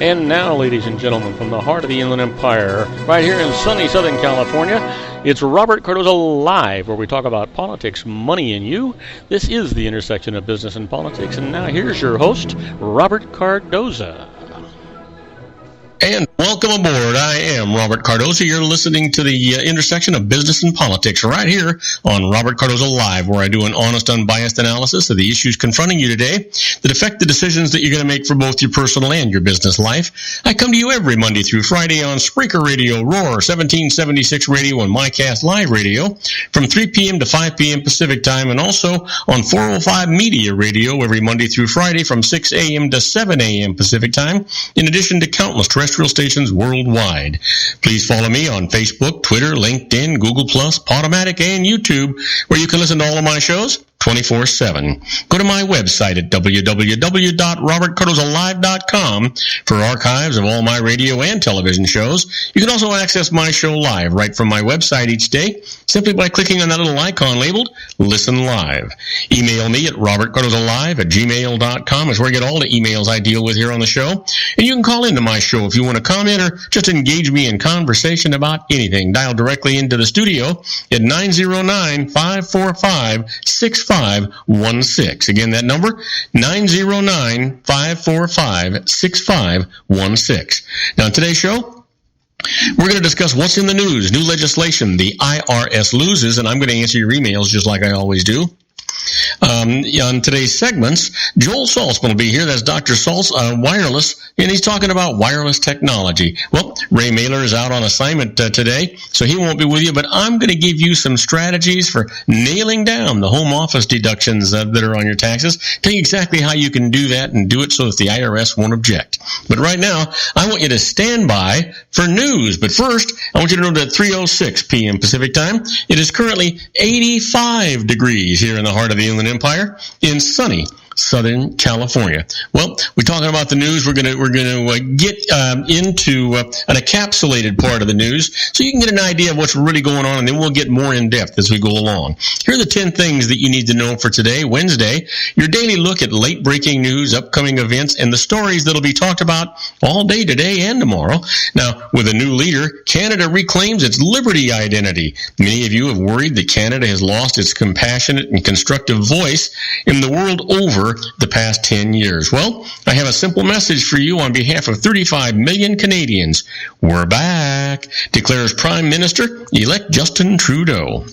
And now, ladies and gentlemen, from the heart of the Inland Empire, right here in sunny Southern California, it's Robert Cardoza Live, where we talk about politics, money, and you. This is the intersection of business and politics. And now here's your host, Robert Cardoza. And welcome aboard. I am Robert Cardoza. You're listening to the intersection of business and politics right here on Robert Cardoza Live, where I do an honest, unbiased analysis of the issues confronting you today that affect the decisions that you're going to make for both your personal and your business life. I come to you every Monday through Friday on Spreaker Radio, Roar, 1776 Radio, and MyCast Live Radio from 3 p.m. to 5 p.m. Pacific Time, and also on 405 Media Radio every Monday through Friday from 6 a.m. to 7 a.m. Pacific Time, in addition to countless terrestrial stations worldwide. Please follow me on Facebook, Twitter, LinkedIn, Google+, Podomatic, and YouTube, where you can listen to all of my shows 24/7. Go to my website at www.robertcardozalive.com for archives of all my radio and television shows. You can also access my show live right from my website each day, simply by clicking on that little icon labeled Listen Live. Email me at robertcardozalive@gmail.com. is where I get all the emails I deal with here on the show. And you can call into my show if you want to comment or just engage me in conversation about anything. Dial directly into the studio at 909-545-6516. Again, that number, 909-545-6516. Now, in today's show, we're going to discuss what's in the news, new legislation, the IRS loses, and I'm going to answer your emails just like I always do. On today's segments, Joel Saltzman will be here. That's Dr. Saltz, wireless, and he's talking about wireless technology. Well, Ray Mailer is out on assignment today, so he won't be with you, but I'm going to give you some strategies for nailing down the home office deductions that are on your taxes. Tell you exactly how you can do that and do it so that the IRS won't object. But right now, I want you to stand by for news. But first, I want you to know that at 3:06 p.m. Pacific Time, it is currently 85 degrees here in the heart of the Inland Empire in sunny Southern California. Well, we're talking about the news. We're going to get into an encapsulated part of the news so you can get an idea of what's really going on, and then we'll get more in depth as we go along. Here are the 10 things that you need to know for today, Wednesday, your daily look at late breaking news, upcoming events, and the stories that'll be talked about all day today and tomorrow. Now, with a new leader, Canada reclaims its liberty identity. Many of you have worried that Canada has lost its compassionate and constructive voice in the world over the past 10 years. Well, I have a simple message for you on behalf of 35 million Canadians. We're back, declares Prime Minister-elect Justin Trudeau.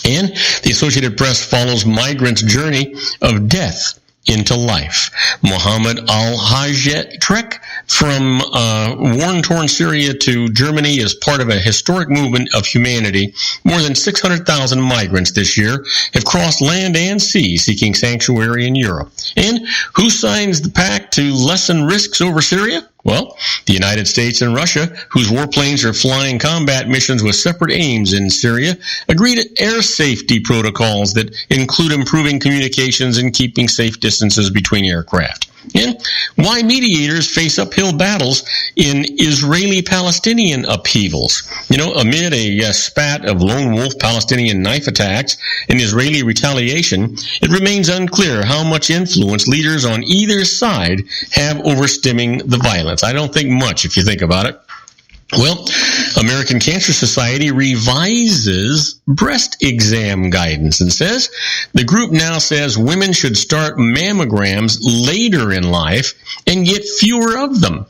And the Associated Press follows migrants' journey of death into life. Mohammed al-Hajj trek from war-torn Syria to Germany is part of a historic movement of humanity. More than 600,000 migrants this year have crossed land and sea seeking sanctuary in Europe. And who signs the pact to lessen risks over Syria? Well, the United States and Russia, whose warplanes are flying combat missions with separate aims in Syria, agreed to air safety protocols that include improving communications and keeping safe distances between aircraft. And why mediators face uphill battles in Israeli-Palestinian upheavals. You know, amid a spat of lone wolf Palestinian knife attacks and Israeli retaliation, it remains unclear how much influence leaders on either side have over stemming the violence. I don't think much, if you think about it. Well, American Cancer Society revises breast exam guidance and says the group now says women should start mammograms later in life and get fewer of them.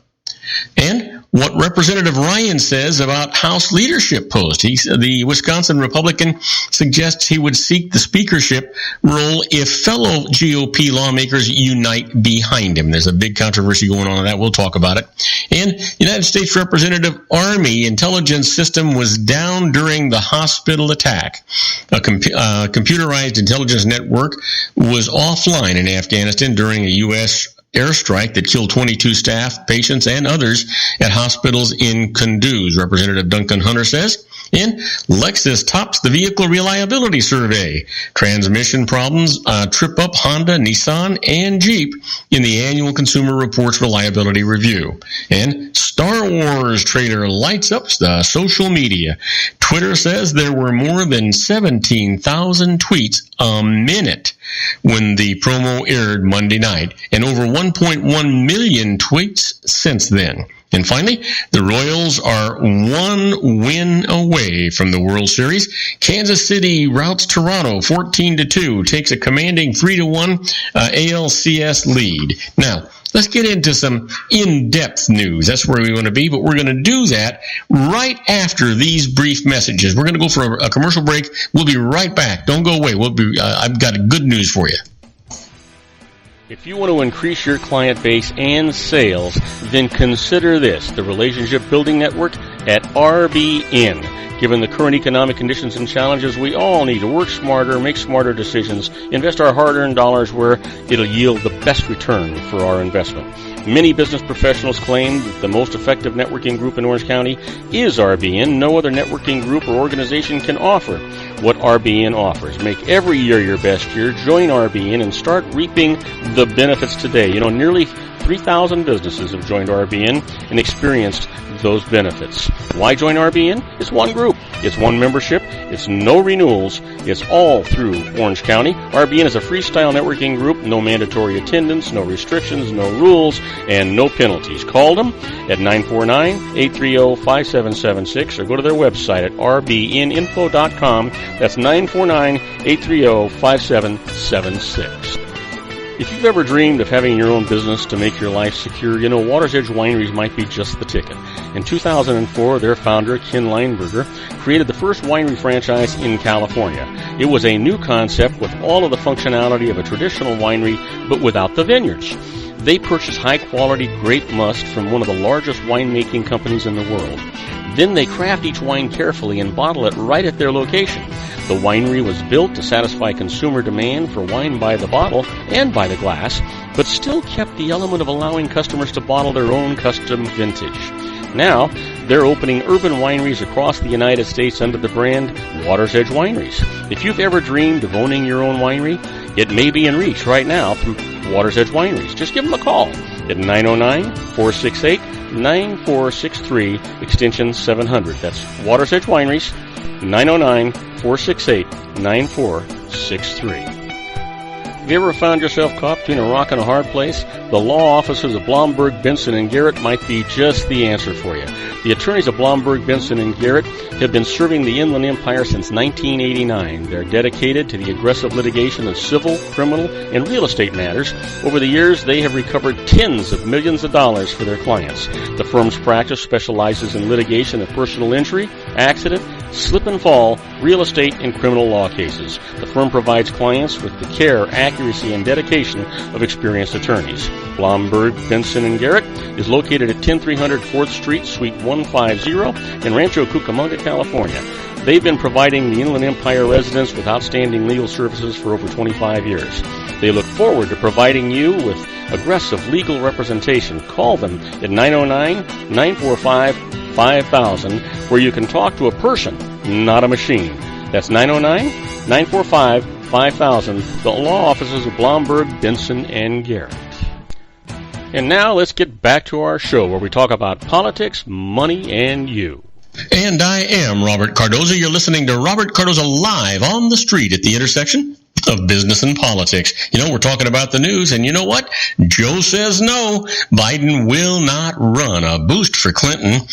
And what Representative Ryan says about House leadership post. The Wisconsin Republican suggests he would seek the speakership role if fellow GOP lawmakers unite behind him. There's a big controversy going on that. We'll talk about it. And United States Representative Army intelligence system was down during the hospital attack. A computerized intelligence network was offline in Afghanistan during a U.S. airstrike that killed 22 staff, patients, and others at hospitals in Kunduz. Representative Duncan Hunter says And Lexus tops the vehicle reliability survey. Transmission problems trip up Honda, Nissan, and Jeep in the annual Consumer Reports Reliability Review. And Star Wars trailer lights up the social media. Twitter says there were more than 17,000 tweets a minute when the promo aired Monday night, and over 1.1 million tweets since then. And finally, the Royals are one win away from the World Series. Kansas City routs Toronto 14-2, takes a commanding 3-1 ALCS lead. Now, let's get into some in-depth news. That's where we want to be, but we're going to do that right after these brief messages. We're going to go for a commercial break. We'll be right back. Don't go away. I've got good news for you. If you want to increase your client base and sales, then consider this, the Relationship Building Network at RBN. Given the current economic conditions and challenges, we all need to work smarter, make smarter decisions, invest our hard-earned dollars where it'll yield the best return for our investment. Many business professionals claim that the most effective networking group in Orange County is RBN. No other networking group or organization can offer what RBN offers. Make every year your best year. Join RBN and start reaping the benefits today. You know, nearly 3,000 businesses have joined RBN and experienced those benefits. Why join RBN? It's one group. It's one membership. It's no renewals. It's all through Orange County. RBN is a freestyle networking group. No mandatory attendance, no restrictions, no rules, and no penalties. Call them at 949-830-5776 or go to their website at rbninfo.com. That's 949-830-5776. If you've ever dreamed of having your own business to make your life secure, you know Water's Edge Wineries might be just the ticket. In 2004, their founder, Ken Lineberger, created the first winery franchise in California. It was a new concept with all of the functionality of a traditional winery, but without the vineyards. They purchased high-quality grape must from one of the largest winemaking companies in the world. Then they craft each wine carefully and bottle it right at their location. The winery was built to satisfy consumer demand for wine by the bottle and by the glass, but still kept the element of allowing customers to bottle their own custom vintage. Now, they're opening urban wineries across the United States under the brand Water's Edge Wineries. If you've ever dreamed of owning your own winery, it may be in reach right now through Water's Edge Wineries. Just give them a call at 909-468-9463, extension 700. That's Water's Edge Wineries, 909-468-9463. Have you ever found yourself caught between a rock and a hard place? The law offices of Blomberg, Benson, and Garrett might be just the answer for you. The attorneys of Blomberg, Benson, and Garrett have been serving the Inland Empire since 1989. They're dedicated to the aggressive litigation of civil, criminal, and real estate matters. Over the years, they have recovered tens of millions of dollars for their clients. The firm's practice specializes in litigation of personal injury, accident, slip and fall, real estate, and criminal law cases. The firm provides clients with the care, accuracy, and dedication of experienced attorneys. Blomberg, Benson, and Garrett is located at 10300 4th Street, Suite 150 in Rancho Cucamonga, California. They've been providing the Inland Empire residents with outstanding legal services for over 25 years. They look forward to providing you with aggressive legal representation. Call them at 909-945-5000, where you can talk to a person, not a machine. That's 909-945-5000, the law offices of Blomberg, Benson, and Garrett. And now let's get back to our show where we talk about politics, money, and you. And I am Robert Cardoza. You're listening to Robert Cardoza live on the street at the intersection of business and politics. You know, we're talking about the news, and you know what? Joe says no. Biden will not run. A boost for Clinton.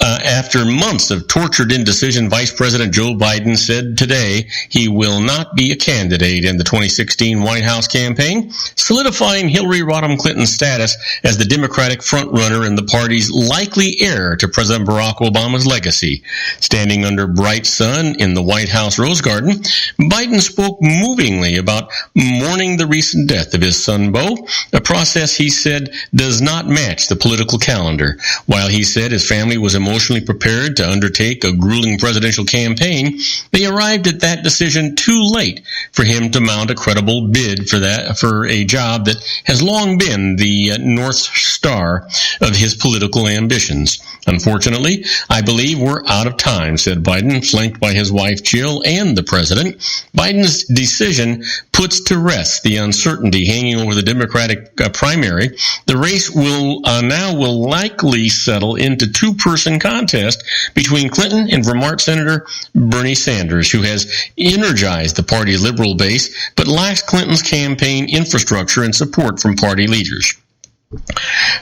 After months of tortured indecision, Vice President Joe Biden said today he will not be a candidate in the 2016 White House campaign, solidifying Hillary Rodham Clinton's status as the Democratic frontrunner and the party's likely heir to President Barack Obama's legacy. Standing under bright sun in the White House Rose Garden, Biden spoke movingly movingly about mourning the recent death of his son Beau, a process he said does not match the political calendar. While he said his family was emotionally prepared to undertake a grueling presidential campaign, they arrived at that decision too late for him to mount a credible bid for a job that has long been the North Star of his political ambitions. Unfortunately, I believe we're out of time, said Biden, flanked by his wife Jill and the president. Biden's decision puts to rest the uncertainty hanging over the Democratic primary. The race will likely settle into two-person contest between Clinton and Vermont Senator Bernie Sanders, who has energized the party's liberal base but lacks Clinton's campaign infrastructure and support from party leaders.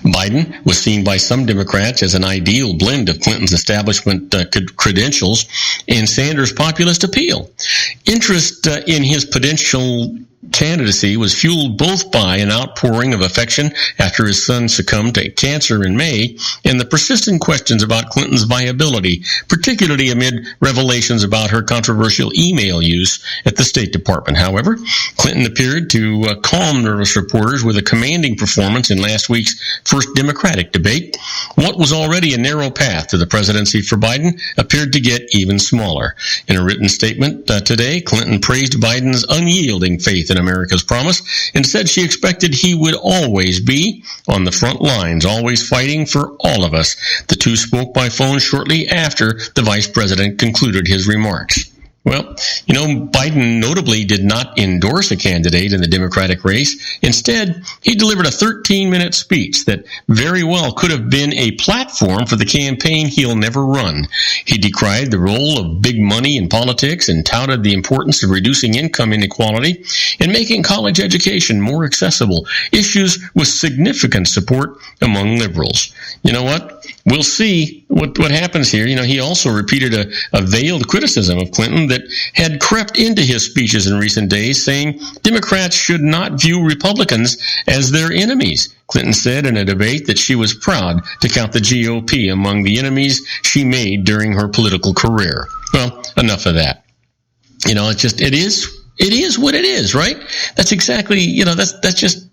Biden was seen by some Democrats as an ideal blend of Clinton's establishment credentials and Sanders' populist appeal. Interest in his potential candidacy was fueled both by an outpouring of affection after his son succumbed to cancer in May and the persistent questions about Clinton's viability, particularly amid revelations about her controversial email use at the State Department. However, Clinton appeared to calm nervous reporters with a commanding performance in last week's first Democratic debate. What was already a narrow path to the presidency for Biden appeared to get even smaller. In a written statement today, Clinton praised Biden's unyielding faith in America's promise and said she expected he would always be on the front lines, always fighting for all of us. The two spoke by phone shortly after the vice president concluded his remarks. Well, Biden notably did not endorse a candidate in the Democratic race. Instead, he delivered a 13-minute speech that very well could have been a platform for the campaign he'll never run. He decried the role of big money in politics and touted the importance of reducing income inequality and making college education more accessible, issues with significant support among liberals. You know what? We'll see what happens here. He also repeated a veiled criticism of Clinton that had crept into his speeches in recent days, saying Democrats should not view Republicans as their enemies. Clinton said in a debate that she was proud to count the GOP among the enemies she made during her political career. Well, enough of that. It is what it is, right? That's exactly, that's just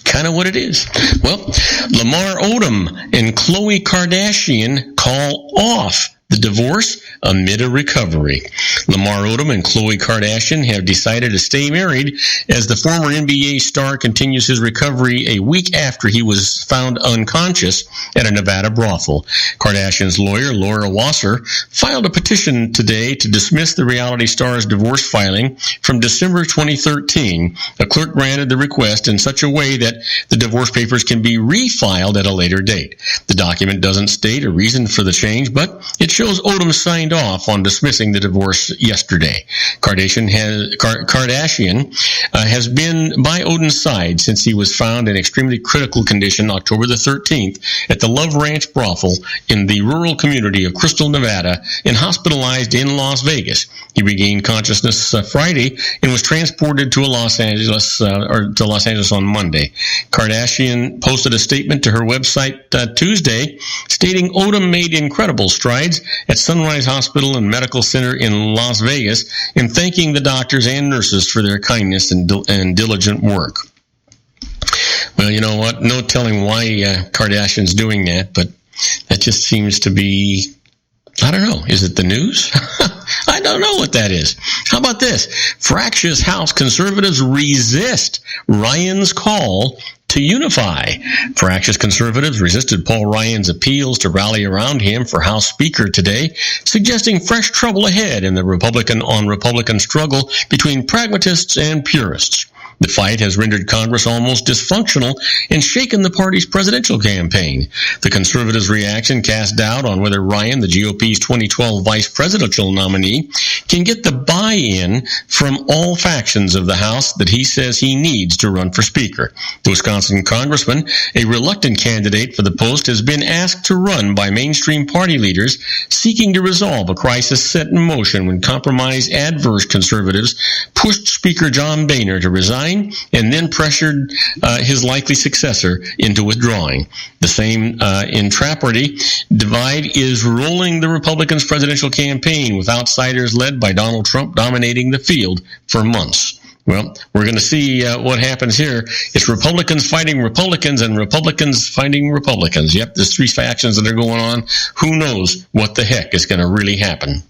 kind of what it is. Well, Lamar Odom and Khloe Kardashian call off the divorce amid a recovery. Lamar Odom and Khloe Kardashian have decided to stay married as the former NBA star continues his recovery a week after he was found unconscious at a Nevada brothel. Kardashian's lawyer, Laura Wasser, filed a petition today to dismiss the reality star's divorce filing from December 2013. A clerk granted the request in such a way that the divorce papers can be refiled at a later date. The document doesn't state a reason for the change, but it shows Odom signed off on dismissing the divorce yesterday. Kardashian has been by Odom's side since he was found in extremely critical condition October the 13th at the Love Ranch brothel in the rural community of Crystal, Nevada, and hospitalized in Las Vegas. He regained consciousness Friday and was transported to Los Angeles on Monday. Kardashian posted a statement to her website Tuesday stating Odom made incredible strides at Sunrise Hospital and Medical Center in Las Vegas and thanking the doctors and nurses for their kindness and diligent work. Well, you know what? No telling why Kardashian's doing that, but that just seems to be, I don't know. Is it the news? I don't know what that is. How about this? Fractious House conservatives resist Ryan's call to unify. Fractious conservatives resisted Paul Ryan's appeals to rally around him for House Speaker today, suggesting fresh trouble ahead in the Republican struggle between pragmatists and purists. The fight has rendered Congress almost dysfunctional and shaken the party's presidential campaign. The conservatives' reaction cast doubt on whether Ryan, the GOP's 2012 vice presidential nominee, can get the buy-in from all factions of the House that he says he needs to run for Speaker. The Wisconsin congressman, a reluctant candidate for the post, has been asked to run by mainstream party leaders seeking to resolve a crisis set in motion when compromise-adverse conservatives pushed Speaker John Boehner to resign and then pressured his likely successor into withdrawing. The same intrapidity divide is rolling the Republicans' presidential campaign, with outsiders led by Donald Trump dominating the field for months. Well, we're going to see what happens here. It's Republicans fighting Republicans and Republicans fighting Republicans. Yep, there's three factions that are going on. Who knows what the heck is going to really happen?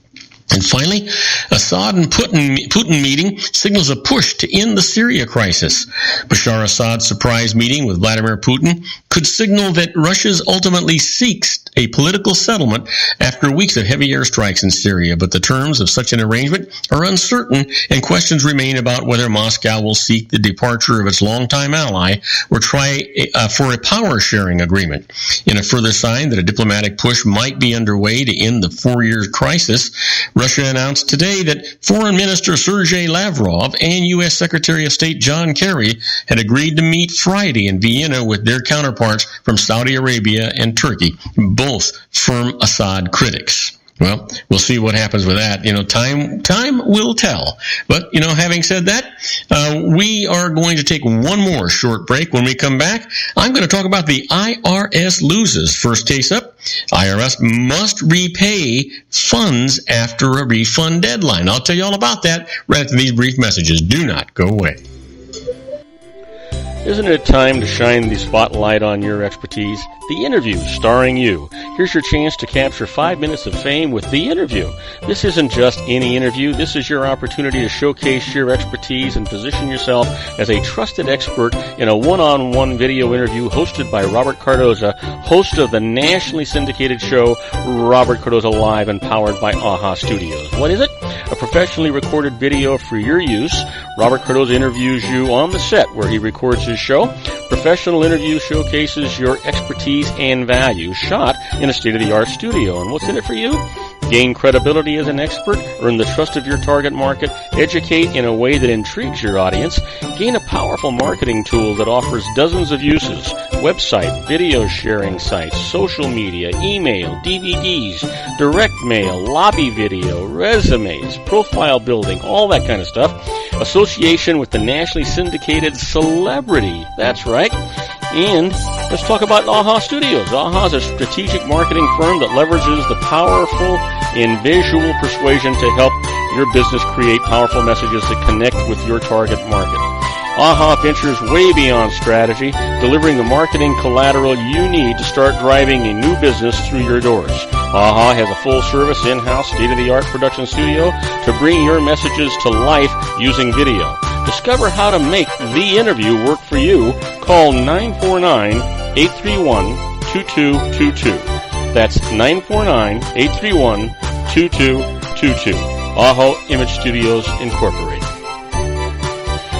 And finally, Assad and Putin meeting signals a push to end the Syria crisis. Bashar Assad's surprise meeting with Vladimir Putin could signal that Russia ultimately seeks a political settlement after weeks of heavy airstrikes in Syria, but the terms of such an arrangement are uncertain, and questions remain about whether Moscow will seek the departure of its longtime ally or try for a power-sharing agreement. In a further sign that a diplomatic push might be underway to end the 4-year crisis, Russia announced today that Foreign Minister Sergei Lavrov and U.S. Secretary of State John Kerry had agreed to meet Friday in Vienna with their counterparts from Saudi Arabia and Turkey, both firm Assad critics. Well, we'll see what happens with that. Time will tell. But, having said that, we are going to take one more short break. When we come back, I'm going to talk about the IRS loses. First case up, IRS must repay funds after a refund deadline. I'll tell you all about that right after these brief messages. Do not go away. Isn't it time to shine the spotlight on your expertise? The Interview, starring you. Here's your chance to capture 5 minutes of fame with The Interview. This isn't just any interview. This is your opportunity to showcase your expertise and position yourself as a trusted expert in a one-on-one video interview hosted by Robert Cardoza, host of the nationally syndicated show Robert Cardoza Live and powered by AHA Studios. What is it? A professionally recorded video for your use. Robert Cardoza interviews you on the set where he records his show. Professional interview showcases your expertise and value, shot in a state-of-the-art studio. And what's in it for you? Gain credibility as an expert, earn the trust of your target market, educate in a way that intrigues your audience, gain a powerful marketing tool that offers dozens of uses, website, video sharing sites, social media, email, DVDs, direct mail, lobby video, resumes, profile building, all that kind of stuff. Association with the nationally syndicated celebrity. That's right. And let's talk about AHA Studios. AHA is a strategic marketing firm that leverages the powerful in visual persuasion to help your business create powerful messages that connect with your target market. AHA ventures way beyond strategy, delivering the marketing collateral you need to start driving a new business through your doors. AHA has a full-service, in-house, state-of-the-art production studio to bring your messages to life using video. Discover how to make The Interview work for you. Call 949-831-2222. That's 949-831-2222. AHA Image Studios, Incorporated.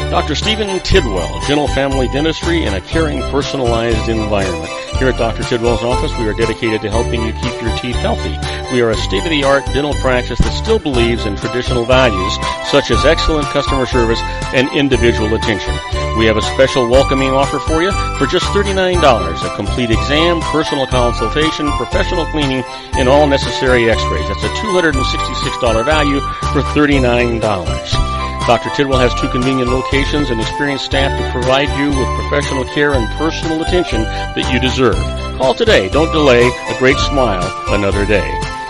Dr. Stephen Tidwell, Gentle Family Dentistry in a caring, personalized environment. Here at Dr. Tidwell's office, we are dedicated to helping you keep your teeth healthy. We are a state-of-the-art dental practice that still believes in traditional values, such as excellent customer service and individual attention. We have a special welcoming offer for you for just $39, a complete exam, personal consultation, professional cleaning, and all necessary x-rays. That's a $266 value for $39. Dr. Tidwell has 2 convenient locations and experienced staff to provide you with professional care and personal attention that you deserve. Call today. Don't delay. A great smile another day.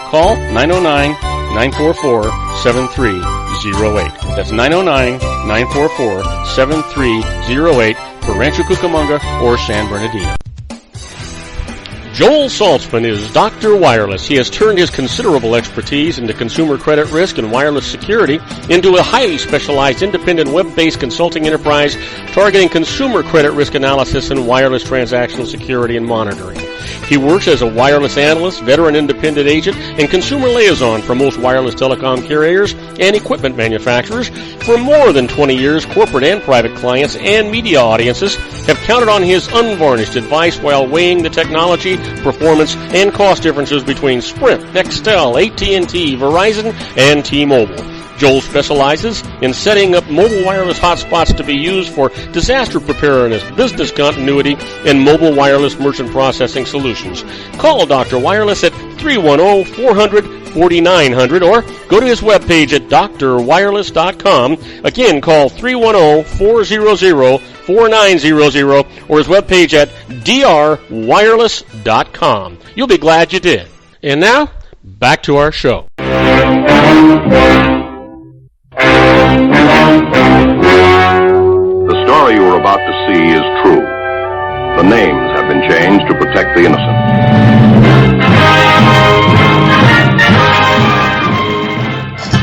Call 909-944-7308. That's 909-944-7308 for Rancho Cucamonga or San Bernardino. Joel Saltzman is Dr. Wireless. He has turned his considerable expertise into consumer credit risk and wireless security into a highly specialized independent web-based consulting enterprise targeting consumer credit risk analysis and wireless transactional security and monitoring. He works as a wireless analyst, veteran independent agent, and consumer liaison for most wireless telecom carriers and equipment manufacturers. For more than 20 years, corporate and private clients and media audiences have counted on his unvarnished advice while weighing the technology, performance, and cost differences between Sprint, Nextel, AT&T, Verizon, and T-Mobile. Joel specializes in setting up mobile wireless hotspots to be used for disaster preparedness, business continuity, and mobile wireless merchant processing solutions. Call Dr. Wireless at 310-400-4900 or go to his webpage at drwireless.com. Again, call 310-400-4900 or his webpage at drwireless.com. You'll be glad you did. And now, back to our show. story you are about to see is true. The names have been changed to protect the innocent.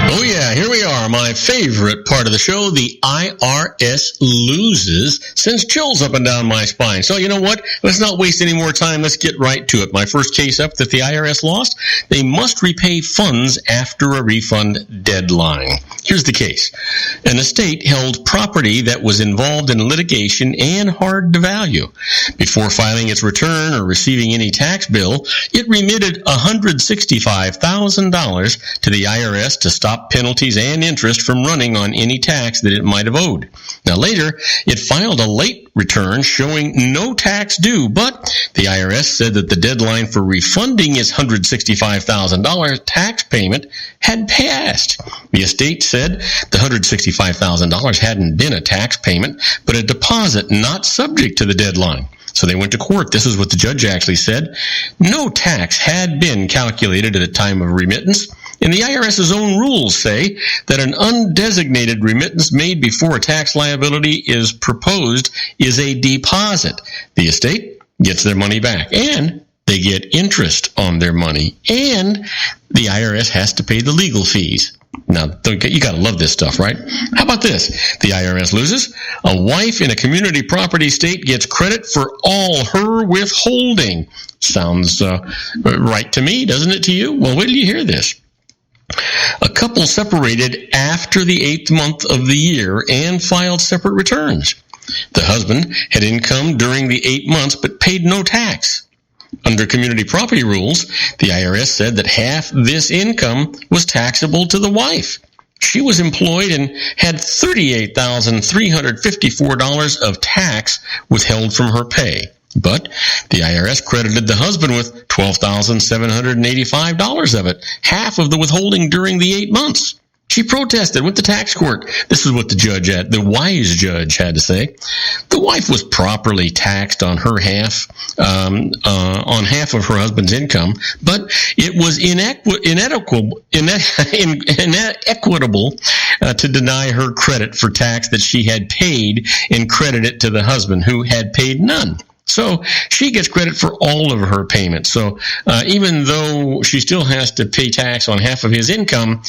Oh yeah, here we are, my favorite part of the show. The IRS loses sends chills up and down my spine. So you know what? Let's not waste any more time. Let's get right to it. My first case up that the IRS lost, they must repay funds after a refund deadline. Here's the case. An estate held property that was involved in litigation and hard to value. Before filing its return or receiving any tax bill, it remitted $165,000 to the IRS to stop penalties and interest from running on any tax that it might have owed. Now later, it filed a late return showing no tax due, but the IRS said that the deadline for refunding its $165,000 tax payment had passed. The estate said the $165,000 hadn't been a tax payment, but a deposit not subject to the deadline. So they went to court. This is what the judge actually said. No tax had been calculated at the time of remittance, and the IRS's own rules say that an undesignated remittance made before a tax liability is proposed is a deposit. The estate gets their money back, and they get interest on their money, and the IRS has to pay the legal fees. Now, you got to love this stuff, right? How about this? The IRS loses. A wife in a community property state gets credit for all her withholding. Sounds right to me, doesn't it to you? Well, wait till you hear this. A couple separated after the 8th month of the year and filed separate returns. The husband had income during the 8 months but paid no tax. Under community property rules, the IRS said that half this income was taxable to the wife. She was employed and had $38,354 of tax withheld from her pay. But the IRS credited the husband with $12,785 of it, half of the withholding during the 8 months. She protested, went to tax court. This is what the wise judge had to say. The wife was properly taxed on her half, on half of her husband's income, but it was inequitable to deny her credit for tax that she had paid and credit it to the husband who had paid none. So she gets credit for all of her payments. So even though she still has to pay tax on half of his income,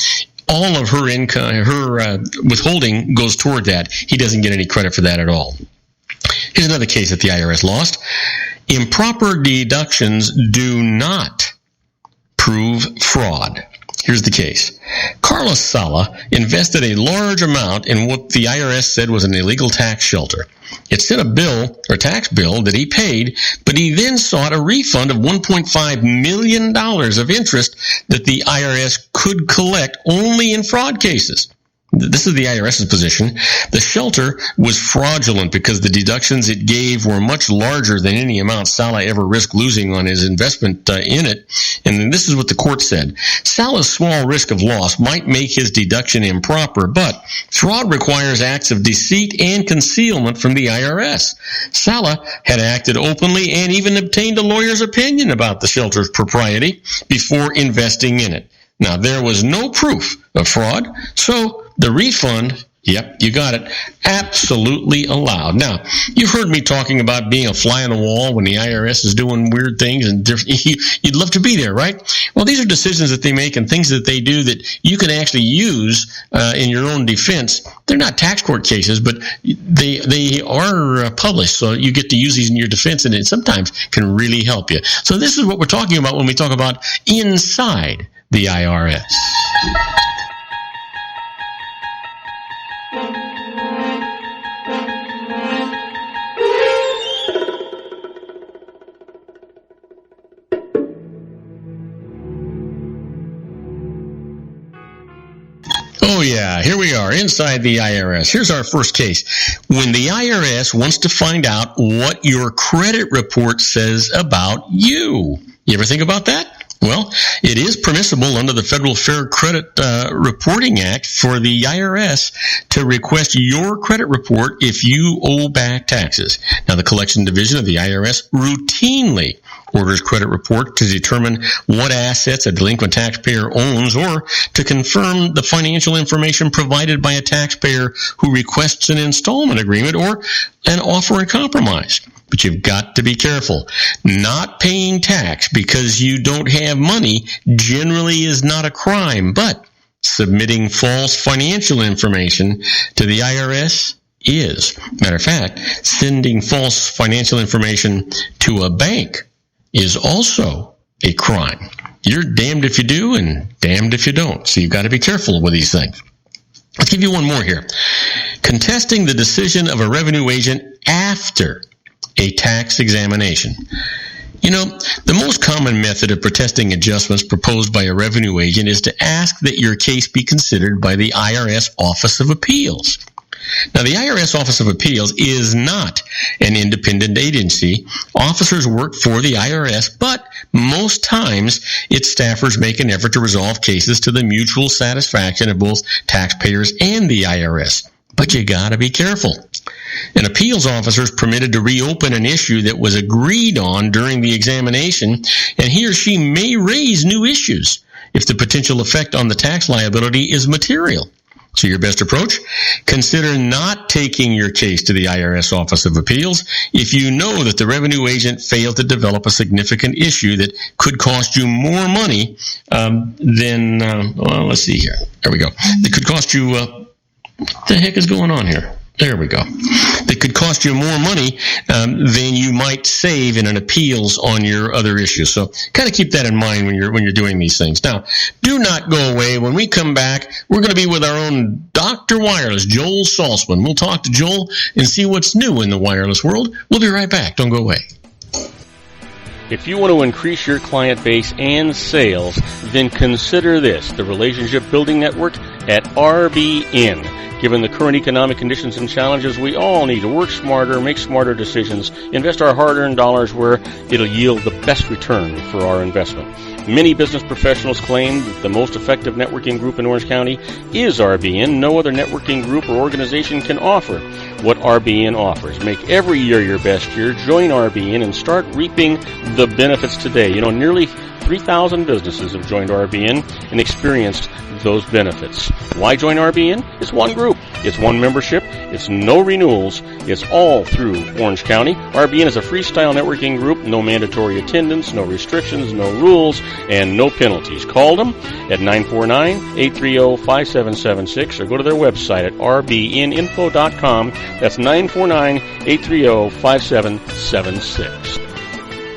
all of her income, her withholding goes toward that. He doesn't get any credit for that at all. Here's another case that the IRS lost. Improper deductions do not prove fraud. Here's the case. Carlos Sala invested a large amount in what the IRS said was an illegal tax shelter. It sent a bill or tax bill that he paid, but he then sought a refund of $1.5 million of interest that the IRS could collect only in fraud cases. This is the IRS's position. The shelter was fraudulent because the deductions it gave were much larger than any amount Sala ever risked losing on his investment in it. And this is what the court said. Sala's small risk of loss might make his deduction improper, but fraud requires acts of deceit and concealment from the IRS. Sala had acted openly and even obtained a lawyer's opinion about the shelter's propriety before investing in it. Now, there was no proof of fraud, so the refund, yep, you got it, absolutely allowed. Now, you've heard me talking about being a fly on the wall when the IRS is doing weird things, and you'd love to be there, right? Well, these are decisions that they make and things that they do that you can actually use in your own defense. They're not tax court cases, but they are published, so you get to use these in your defense, and it sometimes can really help you. So this is what we're talking about when we talk about inside the IRS. Oh yeah, here we are inside the IRS. Here's our first case. When the IRS wants to find out what your credit report says about you. You ever think about that? Well, it is permissible under the Federal Fair Credit Reporting Act for the IRS to request your credit report if you owe back taxes. Now, the Collection Division of the IRS routinely orders credit report to determine what assets a delinquent taxpayer owns or to confirm the financial information provided by a taxpayer who requests an installment agreement or an offer in compromise. But you've got to be careful. Not paying tax because you don't have money generally is not a crime, but submitting false financial information to the IRS is. Matter of fact, sending false financial information to a bank is also a crime. You're damned if you do and damned if you don't. So you've got to be careful with these things. Let's give you one more here. Contesting the decision of a revenue agent after a tax examination. You know, the most common method of protesting adjustments proposed by a revenue agent is to ask that your case be considered by the IRS Office of Appeals. Now, the IRS Office of Appeals is not an independent agency. Officers work for the IRS, but most times its staffers make an effort to resolve cases to the mutual satisfaction of both taxpayers and the IRS. But you got to be careful. An appeals officer is permitted to reopen an issue that was agreed on during the examination, and he or she may raise new issues if the potential effect on the tax liability is material. So your best approach? Consider not taking your case to the IRS Office of Appeals if you know that the revenue agent failed to develop a significant issue that could cost you more money let's see here. There we go. That could cost you, what the heck is going on here? There we go. That could cost you more money than you might save in an appeals on your other issues. So kind of keep that in mind when you're doing these things. Now, do not go away. When we come back, we're going to be with our own Dr. Wireless, Joel Salzman. We'll talk to Joel and see what's new in the wireless world. We'll be right back. Don't go away. If you want to increase your client base and sales, then consider this, the Relationship Building Network at RBN. Given the current economic conditions and challenges, we all need to work smarter, make smarter decisions, invest our hard-earned dollars where it'll yield the best return for our investment. Many business professionals claim that the most effective networking group in Orange County is RBN. No other networking group or organization can offer what RBN offers. Make every year your best year. Join RBN and start reaping the benefits today. You know, nearly 3,000 businesses have joined RBN and experienced those benefits. Why join RBN? It's one group. It's one membership. It's no renewals. It's all through Orange County. RBN is a freestyle networking group. No mandatory attendance, no restrictions, no rules, and no penalties. Call them at 949-830-5776 or go to their website at rbninfo.com. That's 949-830-5776.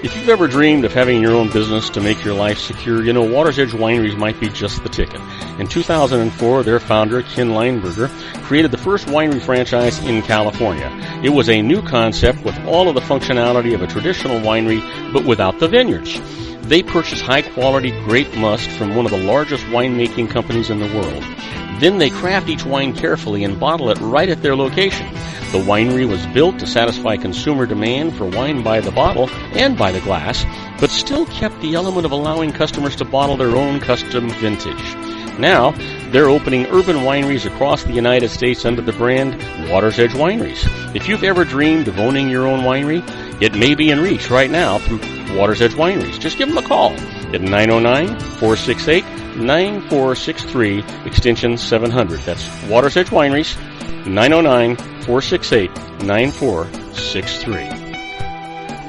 If you've ever dreamed of having your own business to make your life secure, you know Water's Edge Wineries might be just the ticket. In 2004, their founder, Ken Lineberger, created the first winery franchise in California. It was a new concept with all of the functionality of a traditional winery, but without the vineyards. They purchased high-quality grape must from one of the largest winemaking companies in the world. Then they craft each wine carefully and bottle it right at their location. The winery was built to satisfy consumer demand for wine by the bottle and by the glass, but still kept the element of allowing customers to bottle their own custom vintage. Now, they're opening urban wineries across the United States under the brand Water's Edge Wineries. If you've ever dreamed of owning your own winery, it may be in reach right now through Water's Edge Wineries. Just give them a call at 909-468-9463, extension 700. That's Water's Edge Wineries, 909-468-9463.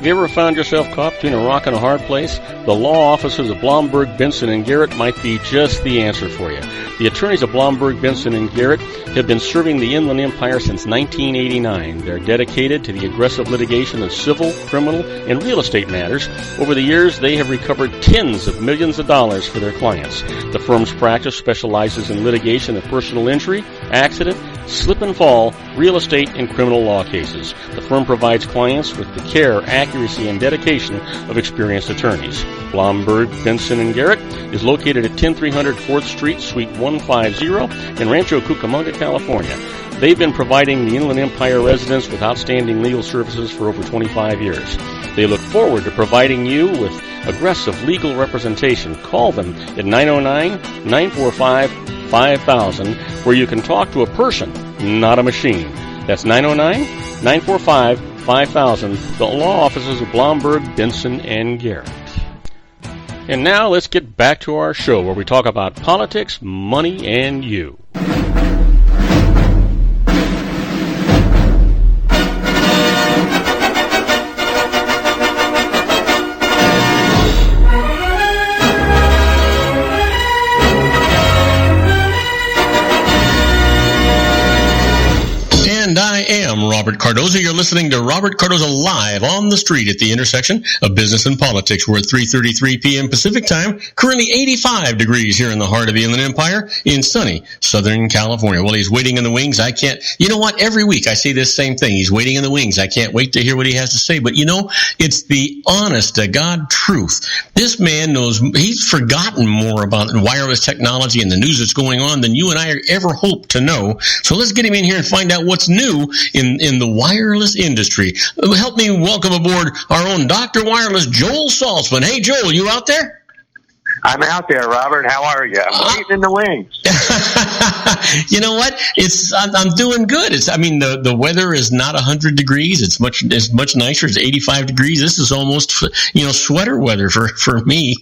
Have you ever found yourself caught between a rock and a hard place? The law offices of Blomberg, Benson, and Garrett might be just the answer for you. The attorneys of Blomberg, Benson, and Garrett have been serving the Inland Empire since 1989. They're dedicated to the aggressive litigation of civil, criminal, and real estate matters. Over the years, they have recovered tens of millions of dollars for their clients. The firm's practice specializes in litigation of personal injury, accident, slip and fall, real estate, and criminal law cases. The firm provides clients with the care, accuracy, and dedication of experienced attorneys. Blomberg, Benson, and Garrett is located at 10300 4th Street, Suite 150 in Rancho Cucamonga, California. They've been providing the Inland Empire residents with outstanding legal services for over 25 years. They look forward to providing you with aggressive legal representation. Call them at 909-945-5000, where you can talk to a person, not a machine. That's 909-945-5000, the law offices of Blomberg, Benson, and Garrett. And now let's get back to our show where we talk about politics, money, and you. And I am Robert Cardoza. You're listening to Robert Cardoza Live on the street at the intersection of business and politics. We're at 3:33 p.m. Pacific time, currently 85 degrees here in the heart of the Inland Empire in sunny Southern California. Well, he's waiting in the wings. I can't, you know what? Every week I say this same thing. He's waiting in the wings. I can't wait to hear what he has to say. But you know, it's the honest to God truth. This man knows, he's forgotten more about wireless technology and the news that's going on than you and I ever hope to know. So let's get him in here and find out what's new in the wireless industry. Help me welcome aboard our own Dr. Wireless, Joel Saltzman. Hey, Joel, you out there? I'm out there, Robert. How are you? I'm waiting in the wings. You know what? I'm doing good. The weather is not 100 degrees. It's much nicer. It's 85 degrees. This is almost sweater weather for me.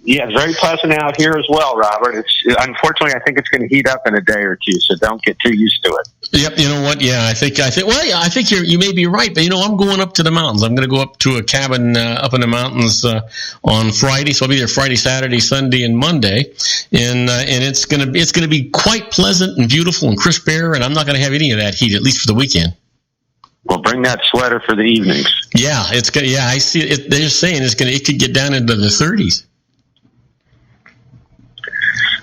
Yeah, it's very pleasant out here as well, Robert. Unfortunately, I think it's going to heat up in a day or two, so don't get too used to it. Yep. You know what? Yeah, I think. Well, yeah, I think you may be right, but I'm going up to the mountains. I'm going to go up to a cabin up in the mountains on Friday, so I'll be there Friday, Saturday, Sunday, and Monday, and it's going to be quite pleasant and beautiful and crisp air, and I'm not going to have any of that heat, at least for the weekend. Well, bring that sweater for the evenings. Yeah, it's good. Yeah, I see it. They're saying it could get down into the 30s.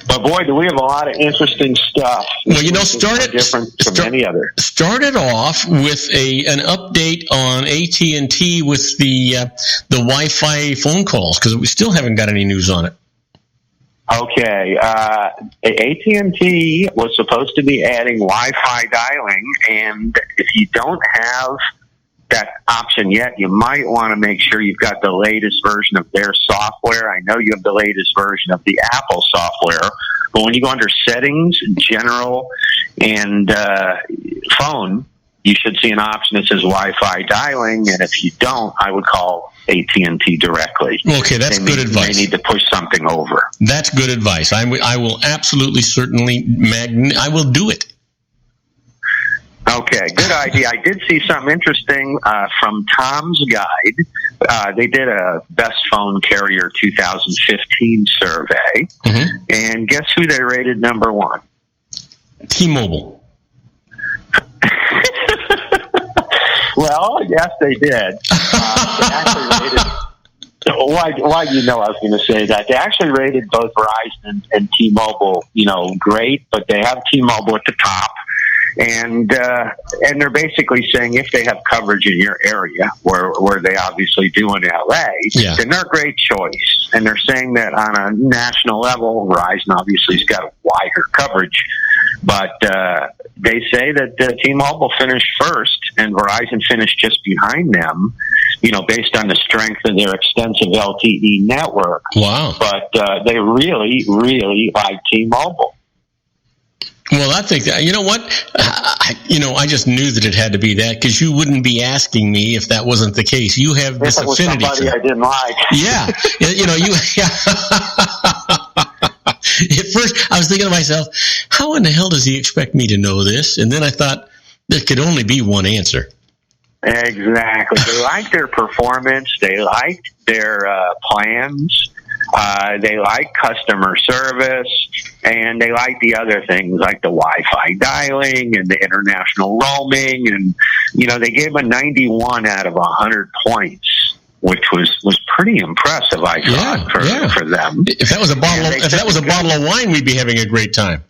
But boy, do we have a lot of interesting stuff. Well, start it off with an update on AT&T with the Wi-Fi phone calls, because we still haven't got any news on it. Okay, AT&T was supposed to be adding Wi-Fi dialing, and if you don't have that option yet, you might want to make sure you've got the latest version of their software. I know you have the latest version of the Apple software, but when you go under settings, general, and phone, you should see an option that says Wi-Fi dialing, and if you don't, I would call AT&T directly. Okay, that's good advice. They need to push something over. That's good advice. I will absolutely, certainly, I will do it. Okay, good idea. I did see something interesting from Tom's Guide. They did a Best Phone Carrier 2015 survey, and guess who they rated number one? T-Mobile. Well, yes, they did. They actually rated. Why do you know I was going to say that? They actually rated both Verizon and T-Mobile, great, but they have T-Mobile at the top. And they're basically saying if they have coverage in your area, where they obviously do in LA, then they're a great choice. And they're saying that on a national level, Verizon obviously has got wider coverage, but they say that T-Mobile finished first and Verizon finished just behind them, based on the strength of their extensive LTE network. Wow! But they really, really like T-Mobile. Well, I think that, you know what, I just knew that it had to be that, because you wouldn't be asking me if that wasn't the case. You have this affinity. Somebody I didn't like. Yeah. At first, I was thinking to myself, how in the hell does he expect me to know this? And then I thought, there could only be one answer. Exactly. They like their performance. They like their plans. They like customer service, and they like the other things like the Wi-Fi dialing and the international roaming. And, they gave a 91 out of 100 points, which was pretty impressive, I thought, for them. If that was a bottle of wine, we'd be having a great time.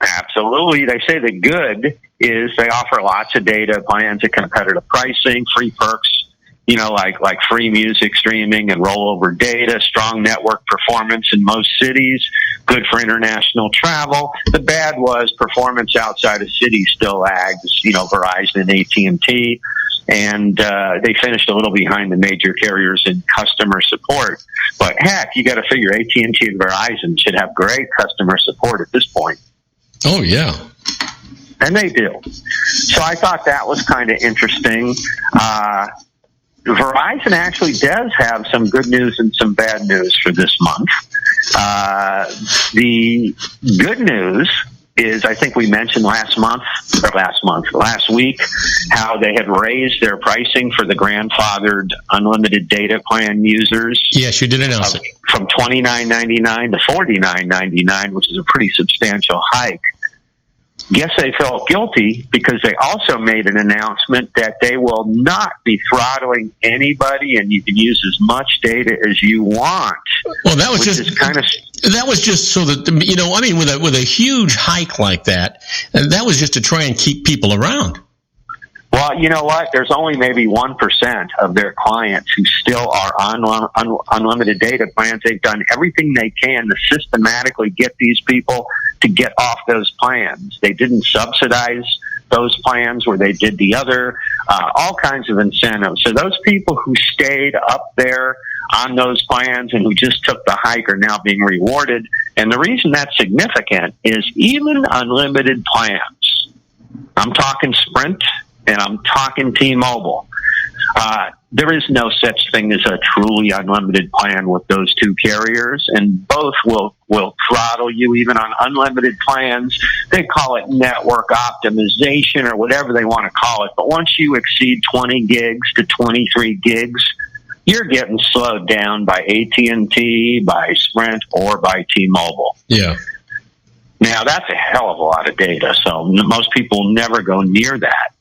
Absolutely. They say the good is they offer lots of data plans at competitive pricing, free perks, like free music streaming and rollover data, strong network performance in most cities, good for international travel. The bad was performance outside of cities still lags, Verizon and AT&T. and they finished a little behind the major carriers in customer support. But heck, you got to figure AT&T and Verizon should have great customer support at this point. Oh, yeah. And they do. So I thought that was kind of interesting. Verizon actually does have some good news and some bad news for this month. The good news is, I think we mentioned last week, how they had raised their pricing for the grandfathered unlimited data plan users. Yes, you did announce it. From $29.99 to $49.99, which is a pretty substantial hike. Guess they felt guilty because they also made an announcement that they will not be throttling anybody, and you can use as much data as you want. Well, that was just so that, with a huge hike like that, that was just to try and keep people around. Well, you know what? There's only maybe 1% of their clients who still are on unlimited data plans. They've done everything they can to systematically get these people to get off those plans. They didn't subsidize those plans where they did the other, all kinds of incentives. So those people who stayed up there on those plans and who just took the hike are now being rewarded. And the reason that's significant is even unlimited plans, I'm talking Sprint, and I'm talking T-Mobile. There is no such thing as a truly unlimited plan with those two carriers, and both will throttle you even on unlimited plans. They call it network optimization or whatever they want to call it. But once you exceed 20 gigs to 23 gigs, you're getting slowed down by AT&T, by Sprint, or by T-Mobile. Yeah. Now, that's a hell of a lot of data, so most people never go near that.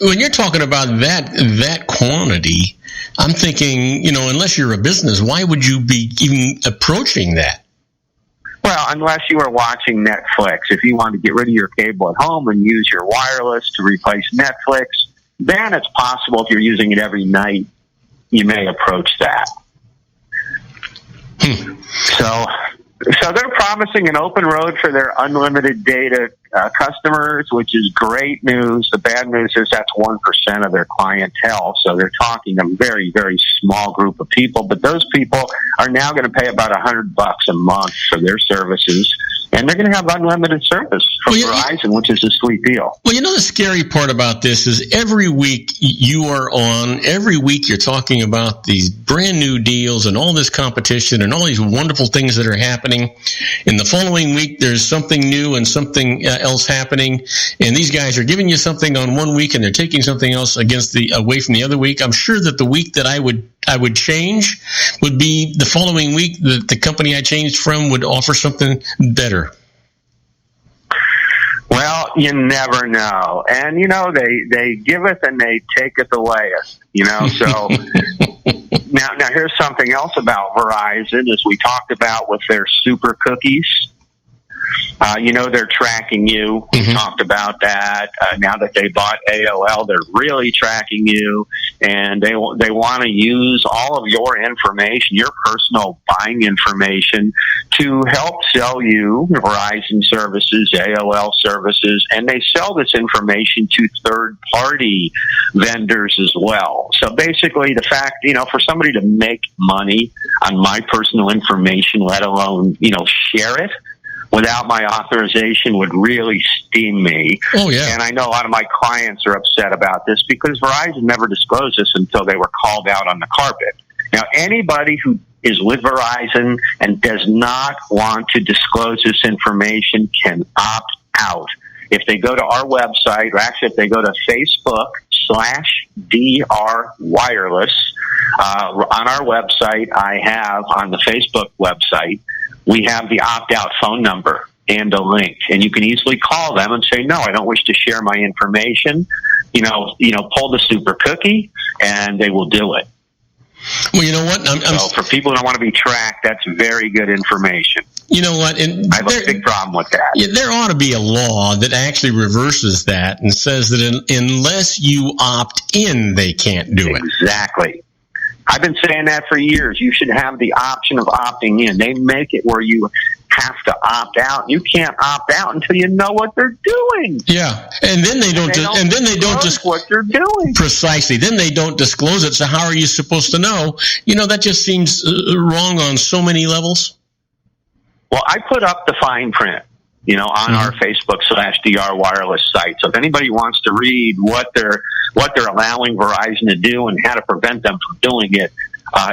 When you're talking about that quantity, I'm thinking, unless you're a business, why would you be even approaching that? Well, unless you are watching Netflix. If you want to get rid of your cable at home and use your wireless to replace Netflix, then it's possible if you're using it every night, you may approach that. So they're promising an open road for their unlimited data customers, which is great news. The bad news is that's 1% of their clientele. So they're talking a very, very small group of people. But those people are now going to pay about $100 a month for their services. And they're going to have unlimited service from Verizon, which is a sweet deal. Well, the scary part about this is every week every week you're talking about these brand new deals and all this competition and all these wonderful things that are happening. In the following week, there's something new and something else happening. And these guys are giving you something on one week and they're taking something else away from the other week. I'm sure that the week that I would change would be the following week that the company I changed from would offer something better. Well, you never know. And, they giveth and they taketh away. So now here's something else about Verizon, as we talked about with their super cookies. They're tracking you. We talked about that. Now that they bought AOL, they're really tracking you, and they want to use all of your information, your personal buying information, to help sell you Verizon services, AOL services, and they sell this information to third-party vendors as well. So basically, the fact, for somebody to make money on my personal information, let alone, share it, without my authorization would really steam me. Oh, yeah. And I know a lot of my clients are upset about this because Verizon never disclosed this until they were called out on the carpet. Now, anybody who is with Verizon and does not want to disclose this information can opt out. If they go to our website, or actually if they go to Facebook/DR Wireless, on our website, I have on the Facebook website, we have the opt-out phone number and a link, and you can easily call them and say, no, I don't wish to share my information. Pull the super cookie, and they will do it. Well, you know what? So for people who don't want to be tracked, that's very good information. You know what? And I have a big problem with that. Yeah, there ought to be a law that actually reverses that and says that unless you opt in, they can't do it. Exactly. I've been saying that for years. You should have the option of opting in. They make it where have to opt out. You can't opt out until you know what they're doing. Yeah, and then they don't. And then they don't disclose what they're doing. Precisely. Then they don't disclose it. So how are you supposed to know? That just seems wrong on so many levels. Well, I put up the fine print, on our Facebook/DR Wireless site. So if anybody wants to read what they're allowing Verizon to do and how to prevent them from doing it,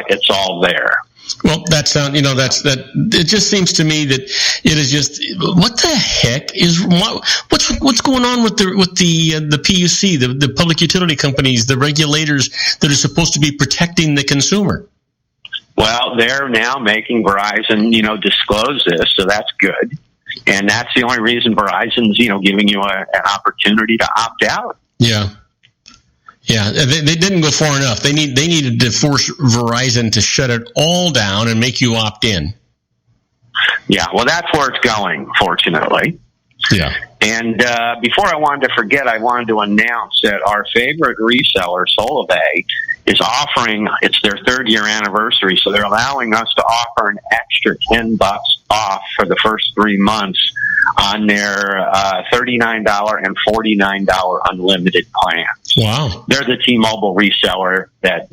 it's all there. Well, it just seems to me that it is just, what the heck is, what's going on with the PUC, the public utility companies, the regulators that are supposed to be protecting the consumer? Well, they're now making Verizon, disclose this, so that's good. And that's the only reason Verizon's, giving you an opportunity to opt out. Yeah. Yeah, they didn't go far enough. They needed to force Verizon to shut it all down and make you opt in. Yeah, well, that's where it's going, fortunately. Yeah. And before I wanted to forget, I wanted to announce that our favorite reseller, Solivay, is offering, it's their 3rd year anniversary, so they're allowing us to offer an extra $10 off for the first 3 months on their $39 and $49 unlimited plans. Wow. They're the T-Mobile reseller that,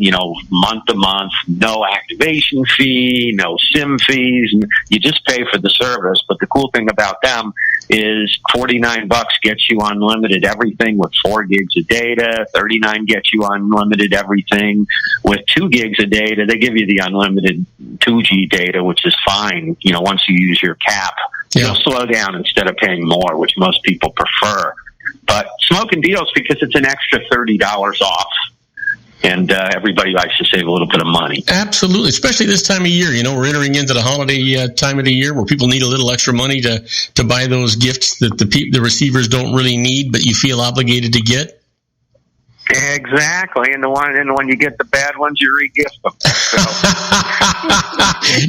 month to month, no activation fee, no SIM fees, and you just pay for the service. But the cool thing about them is $49 gets you unlimited everything with 4 gigs of data, $39 gets you unlimited everything with 2 gigs of data. They give you the unlimited 2G data, which is fine, once you use your cap. Yeah. You'll slow down instead of paying more, which most people prefer. But smoking deals because it's an extra $30 off. And everybody likes to save a little bit of money. Absolutely, especially this time of year. We're entering into the holiday time of the year where people need a little extra money to buy those gifts that the receivers don't really need, but you feel obligated to get. Exactly, and when you get the bad ones, you re-gift them. So.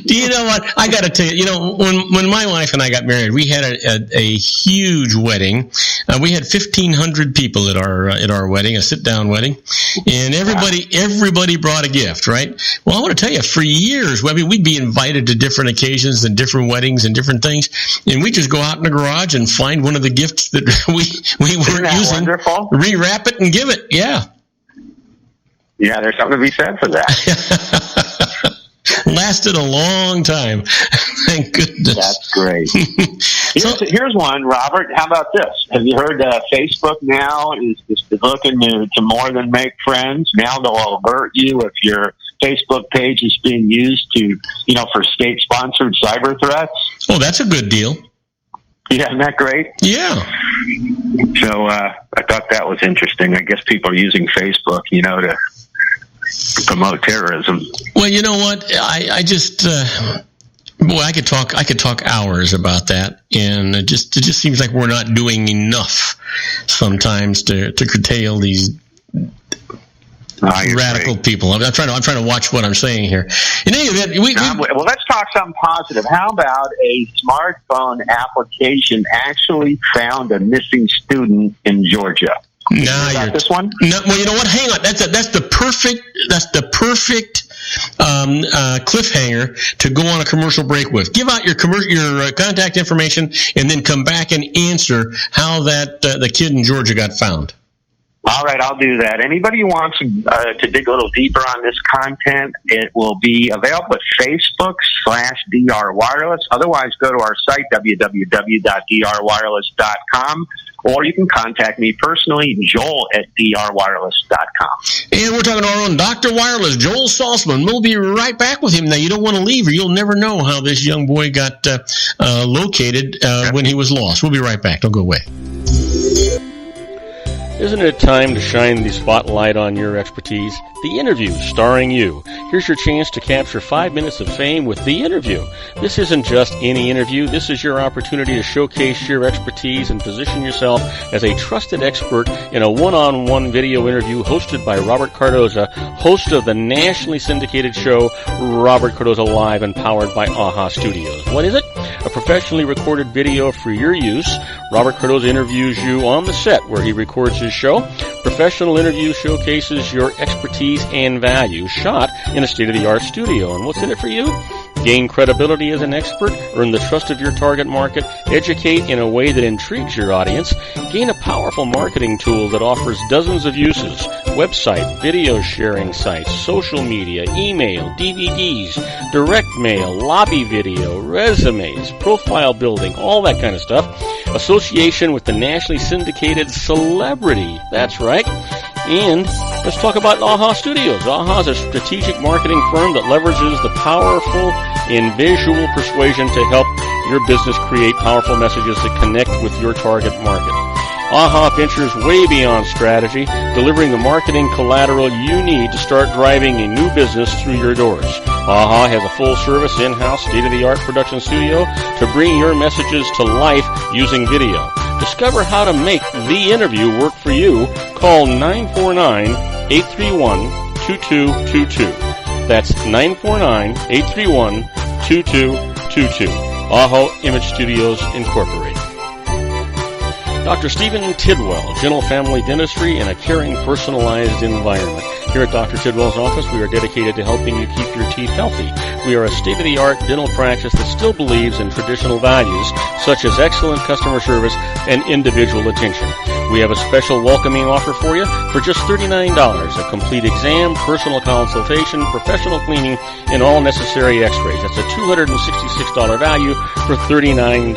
Do you know what? I got to tell you, when my wife and I got married, we had a huge wedding. We had 1,500 people at our wedding, a sit-down wedding, and everybody brought a gift, right? Well, I want to tell you, for years, we'd be invited to different occasions and different weddings and different things, and we'd just go out in the garage and find one of the gifts that we weren't using, wonderful? Rewrap it and give it. Yeah. Yeah, there's something to be said for that. Lasted a long time. Thank goodness. That's great. Here's one, Robert. How about this? Have you heard Facebook now is looking to more than make friends? Now they'll alert you if your Facebook page is being used to, for state-sponsored cyber threats. Oh, that's a good deal. Yeah, isn't that great? Yeah. So I thought that was interesting. I guess people are using Facebook, to promote terrorism. Well, you know what? I just I could talk hours about that, and it just seems like we're not doing enough sometimes to curtail these radical people. I'm trying to watch what I'm saying here. In any event, well, let's talk something positive. How about a smartphone application actually found a missing student in Georgia? This one? No, well, you know what? Hang on. That's the perfect cliffhanger to go on a commercial break with. Give out your contact information, and then come back and answer how that the kid in Georgia got found. All right, I'll do that. Anybody who wants to dig a little deeper on this content, it will be available at Facebook/DR Wireless. Otherwise, go to our site, www.drwireless.com, or you can contact me personally, Joel at drwireless.com. And we're talking to our own Dr. Wireless, Joel Salzman. We'll be right back with him. Now, you don't want to leave, or you'll never know how this young boy got located when he was lost. We'll be right back. Don't go away. Isn't it time to shine the spotlight on your expertise? The Interview, starring you. Here's your chance to capture 5 minutes of fame with The Interview. This isn't just any interview. This is your opportunity to showcase your expertise and position yourself as a trusted expert in a one-on-one video interview hosted by Robert Cardoza, host of the nationally syndicated show Robert Cardoza Live and powered by AHA Studios. What is it? A professionally recorded video for your use. Robert Cardoza interviews you on the set where he records his show. Professional interview showcases your expertise and value, shot in a state-of-the-art studio. And what's in it for you? Gain credibility as an expert, earn the trust of your target market, educate in a way that intrigues your audience, gain a powerful marketing tool that offers dozens of uses, website, video sharing sites, social media, email, DVDs, direct mail, lobby video, resumes, profile building, all that kind of stuff. Association with the nationally syndicated celebrity. That's right. And let's talk about AHA Studios. AHA is a strategic marketing firm that leverages the powerful and visual persuasion to help your business create powerful messages that connect with your target market. AHA ventures way beyond strategy, delivering the marketing collateral you need to start driving a new business through your doors. AHA has a full-service, in-house, state-of-the-art production studio to bring your messages to life using video. Discover how to make the interview work for you. Call 949-831-2222. That's 949-831-2222. AHA Image Studios Incorporated. Dr. Stephen Tidwell, Gentle Family Dentistry in a caring, personalized environment. Here at Dr. Tidwell's office, we are dedicated to helping you keep your teeth healthy. We are a state-of-the-art dental practice that still believes in traditional values, such as excellent customer service and individual attention. We have a special welcoming offer for you for just $39, a complete exam, personal consultation, professional cleaning, and all necessary x-rays. That's a $266 value for $39.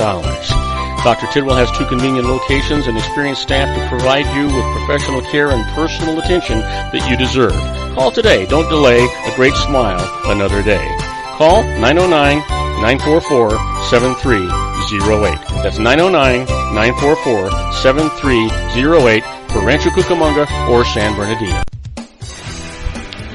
Dr. Tidwell has 2 convenient locations and experienced staff to provide you with professional care and personal attention that you deserve. Call today. Don't delay. A great smile another day. Call 909-944-7308. That's 909-944-7308 for Rancho Cucamonga or San Bernardino.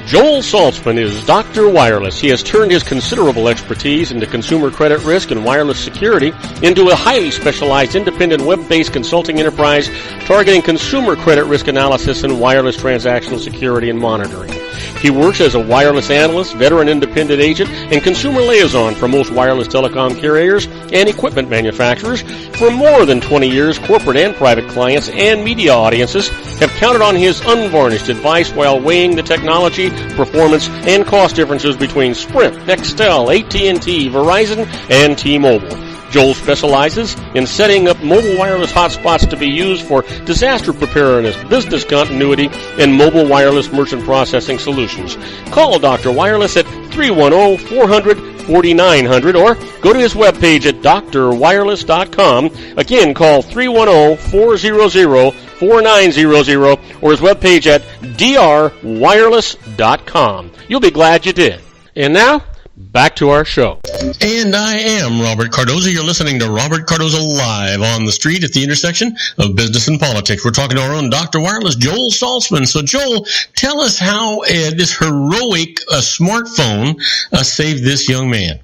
Joel Saltzman is Dr. Wireless. He has turned his considerable expertise into consumer credit risk and wireless security into a highly specialized independent web-based consulting enterprise targeting consumer credit risk analysis and wireless transactional security and monitoring. He works as a wireless analyst, veteran independent agent, and consumer liaison for most wireless telecom carriers and equipment manufacturers. For more than 20 years, corporate and private clients and media audiences have counted on his unvarnished advice while weighing the technology, performance, and cost differences between Sprint, Nextel, AT&T, Verizon, and T-Mobile. Joel specializes in setting up mobile wireless hotspots to be used for disaster preparedness, business continuity, and mobile wireless merchant processing solutions. Call Dr. Wireless at 310-400-4900 or go to his webpage at drwireless.com. Again, call 310-400-4900 or his webpage at drwireless.com. You'll be glad you did. And now, back to our show. And I am Robert Cardoza. You're listening to Robert Cardoza Live on the street at the intersection of business and politics. We're talking to our own Dr. Wireless, Joel Saltzman. So, Joel, tell us how this heroic smartphone saved this young man.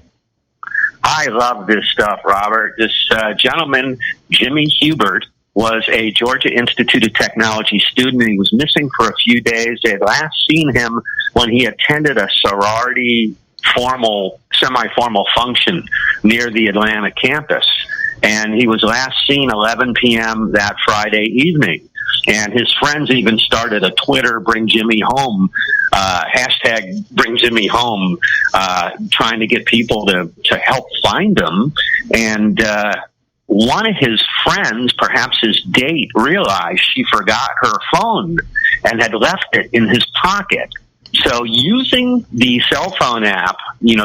I love this stuff, Robert. This gentleman, Jimmy Hubert, was a Georgia Institute of Technology student, and he was missing for a few days. They had last seen him when he attended a sorority semi-formal function near the Atlanta campus. And he was last seen 11 p.m. that Friday evening. And his friends even started a Twitter, Bring Jimmy Home, hashtag Bring Jimmy Home, trying to get people to help find him. And one of his friends, perhaps his date, realized she forgot her phone and had left it in his pocket. So using the cell phone app, the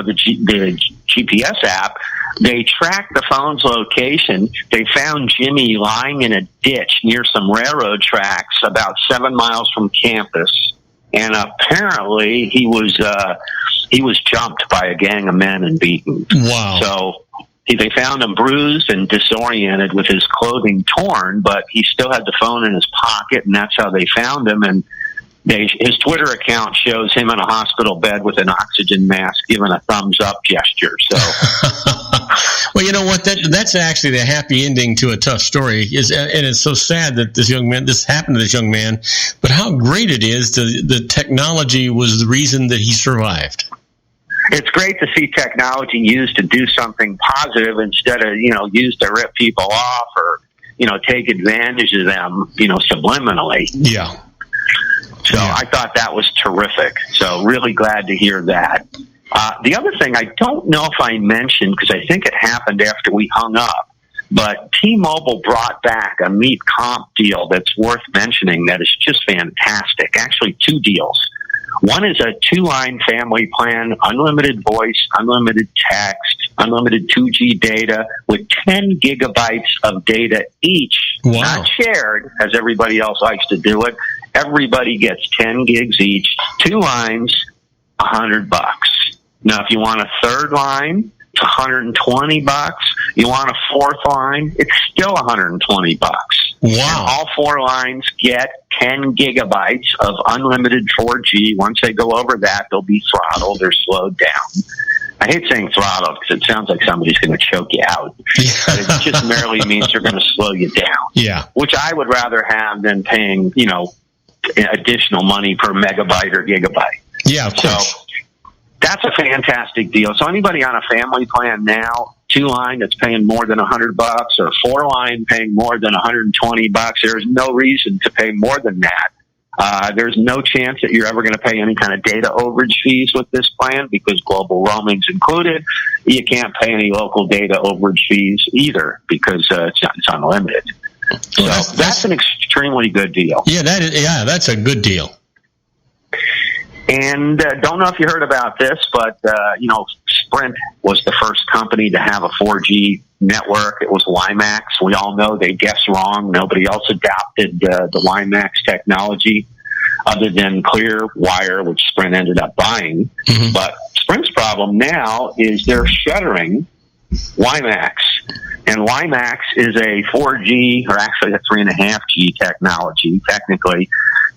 GPS app, they tracked the phone's location. They found Jimmy lying in a ditch near some railroad tracks about 7 miles from campus. And apparently he was jumped by a gang of men and beaten. Wow. So they found him bruised and disoriented with his clothing torn, but he still had the phone in his pocket, and that's how they found him. And his Twitter account shows him in a hospital bed with an oxygen mask giving a thumbs up gesture. So, well, you know what? That's actually the happy ending to a tough story. And it's so sad that this happened to this young man. But how great it is the technology was the reason that he survived. It's great to see technology used to do something positive instead of used to rip people off or take advantage of them subliminally. Yeah. So I thought that was terrific. So really glad to hear that. The other thing, I don't know if I mentioned, because I think it happened after we hung up, but T-Mobile brought back a Meet Comp deal that's worth mentioning that is just fantastic. Actually, 2 deals. One is a 2-line family plan, unlimited voice, unlimited text, unlimited 2G data with 10 gigabytes of data each, not shared, as everybody else likes to do it. Everybody gets 10 gigs each, 2 lines, $100. Now, if you want a 3rd line, it's $120. You want a 4th line, it's still $120. Wow. And all 4 lines get 10 gigabytes of unlimited 4G. Once they go over that, they'll be throttled or slowed down. I hate saying throttled because it sounds like somebody's going to choke you out. But it just merely means they're going to slow you down. Yeah. Which I would rather have than paying, additional money per megabyte or gigabyte. Yeah, of course. So that's a fantastic deal. So anybody on a family plan now, 2-line that's paying more than $100 or 4-line paying more than $120, there's no reason to pay more than that. There's no chance that you're ever going to pay any kind of data overage fees with this plan because global roaming's included. You can't pay any local data overage fees either because it's unlimited. So that's an extremely good deal. Yeah, that's a good deal. And don't know if you heard about this, but, Sprint was the first company to have a 4G network. It was WiMAX. We all know they guessed wrong. Nobody else adopted the WiMAX technology other than Clearwire, which Sprint ended up buying. Mm-hmm. But Sprint's problem now is they're shuttering WiMAX. And WiMAX is a 4G, or actually a 3.5G technology, technically,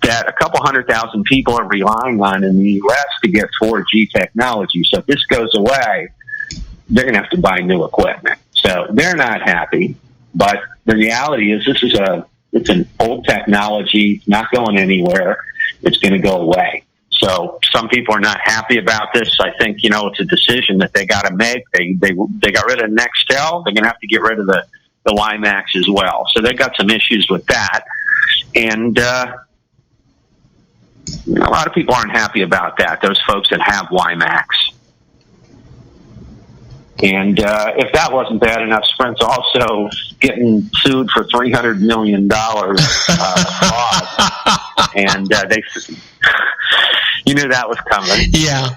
that a couple 100,000 people are relying on in the U.S. to get 4G technology. So if this goes away, they're going to have to buy new equipment. So they're not happy. But the reality is it's an old technology, not going anywhere. It's going to go away. So some people are not happy about this. I think, it's a decision that they got to make. They got rid of Nextel. They're going to have to get rid of the WiMAX as well. So they got some issues with that. And a lot of people aren't happy about that, those folks that have WiMAX. And if that wasn't bad enough, Sprint's also getting sued for $300 million fraud. And you knew that was coming. Yeah.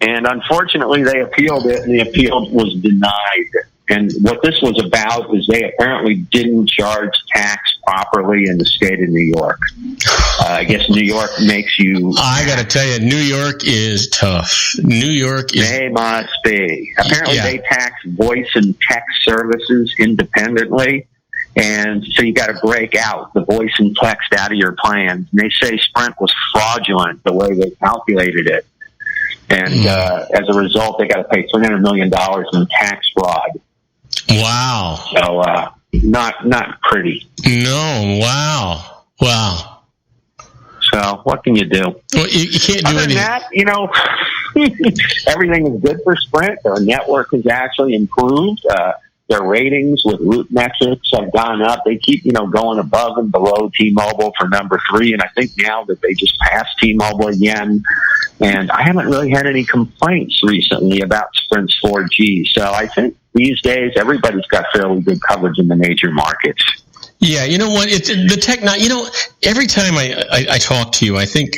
And unfortunately, they appealed it, and the appeal was denied. And what this was about is they apparently didn't charge tax properly in the state of New York. I guess New York makes you... I got to tell you, New York is tough. New York is... They must be. Apparently, They tax voice and text services independently. And so you got to break out the voice and text out of your plans. And they say Sprint was fraudulent the way they calculated it. And as a result, they got to pay $300 million in tax fraud. Wow. So not pretty. No, wow. So what can you do? Well, you can't do anything. Other than that, everything is good for Sprint. Their network has actually improved. Their ratings with root metrics have gone up. They keep, going above and below T-Mobile for number 3. And I think now that they just passed T-Mobile again. And I haven't really had any complaints recently about Sprint's 4G. So I think these days everybody's got fairly good coverage in the major markets. Yeah, you know what? It's the every time I talk to you, I think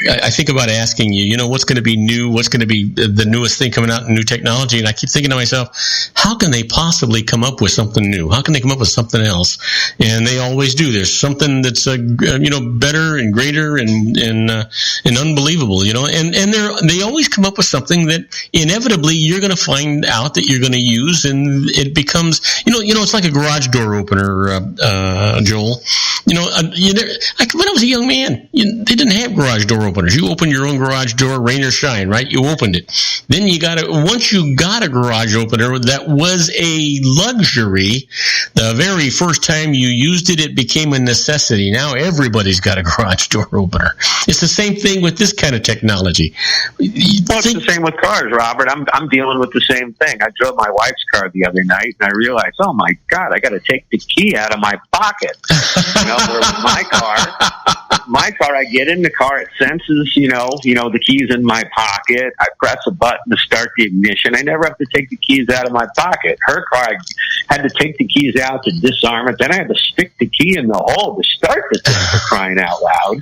about asking you, what's going to be new, what's going to be the newest thing coming out in new technology, and I keep thinking to myself, how can they possibly come up with something new? How can they come up with something else? And they always do. There's something that's better and greater and unbelievable, and they always come up with something that inevitably you're going to find out that you're going to use, and it becomes it's like a garage door opener, Joel. When I was a young man, they didn't have garage door openers. You open your own garage door, rain or shine, right? You opened it. Then once you got a garage opener, that was a luxury. The very first time you used it, it became a necessity. Now everybody's got a garage door opener. It's the same thing thing with this kind of technology. Well, it's the same with cars, Robert. I'm dealing with the same thing. I drove my wife's car the other night, and I realized, oh my God, I got to take the key out of my pocket. Where with my car, I get in the car, it senses, the keys in my pocket. I press a button to start the ignition. I never have to take the keys out of my pocket. Her car, I had to take the keys out to disarm it. Then I had to stick the key in the hole to start the thing, for crying out loud.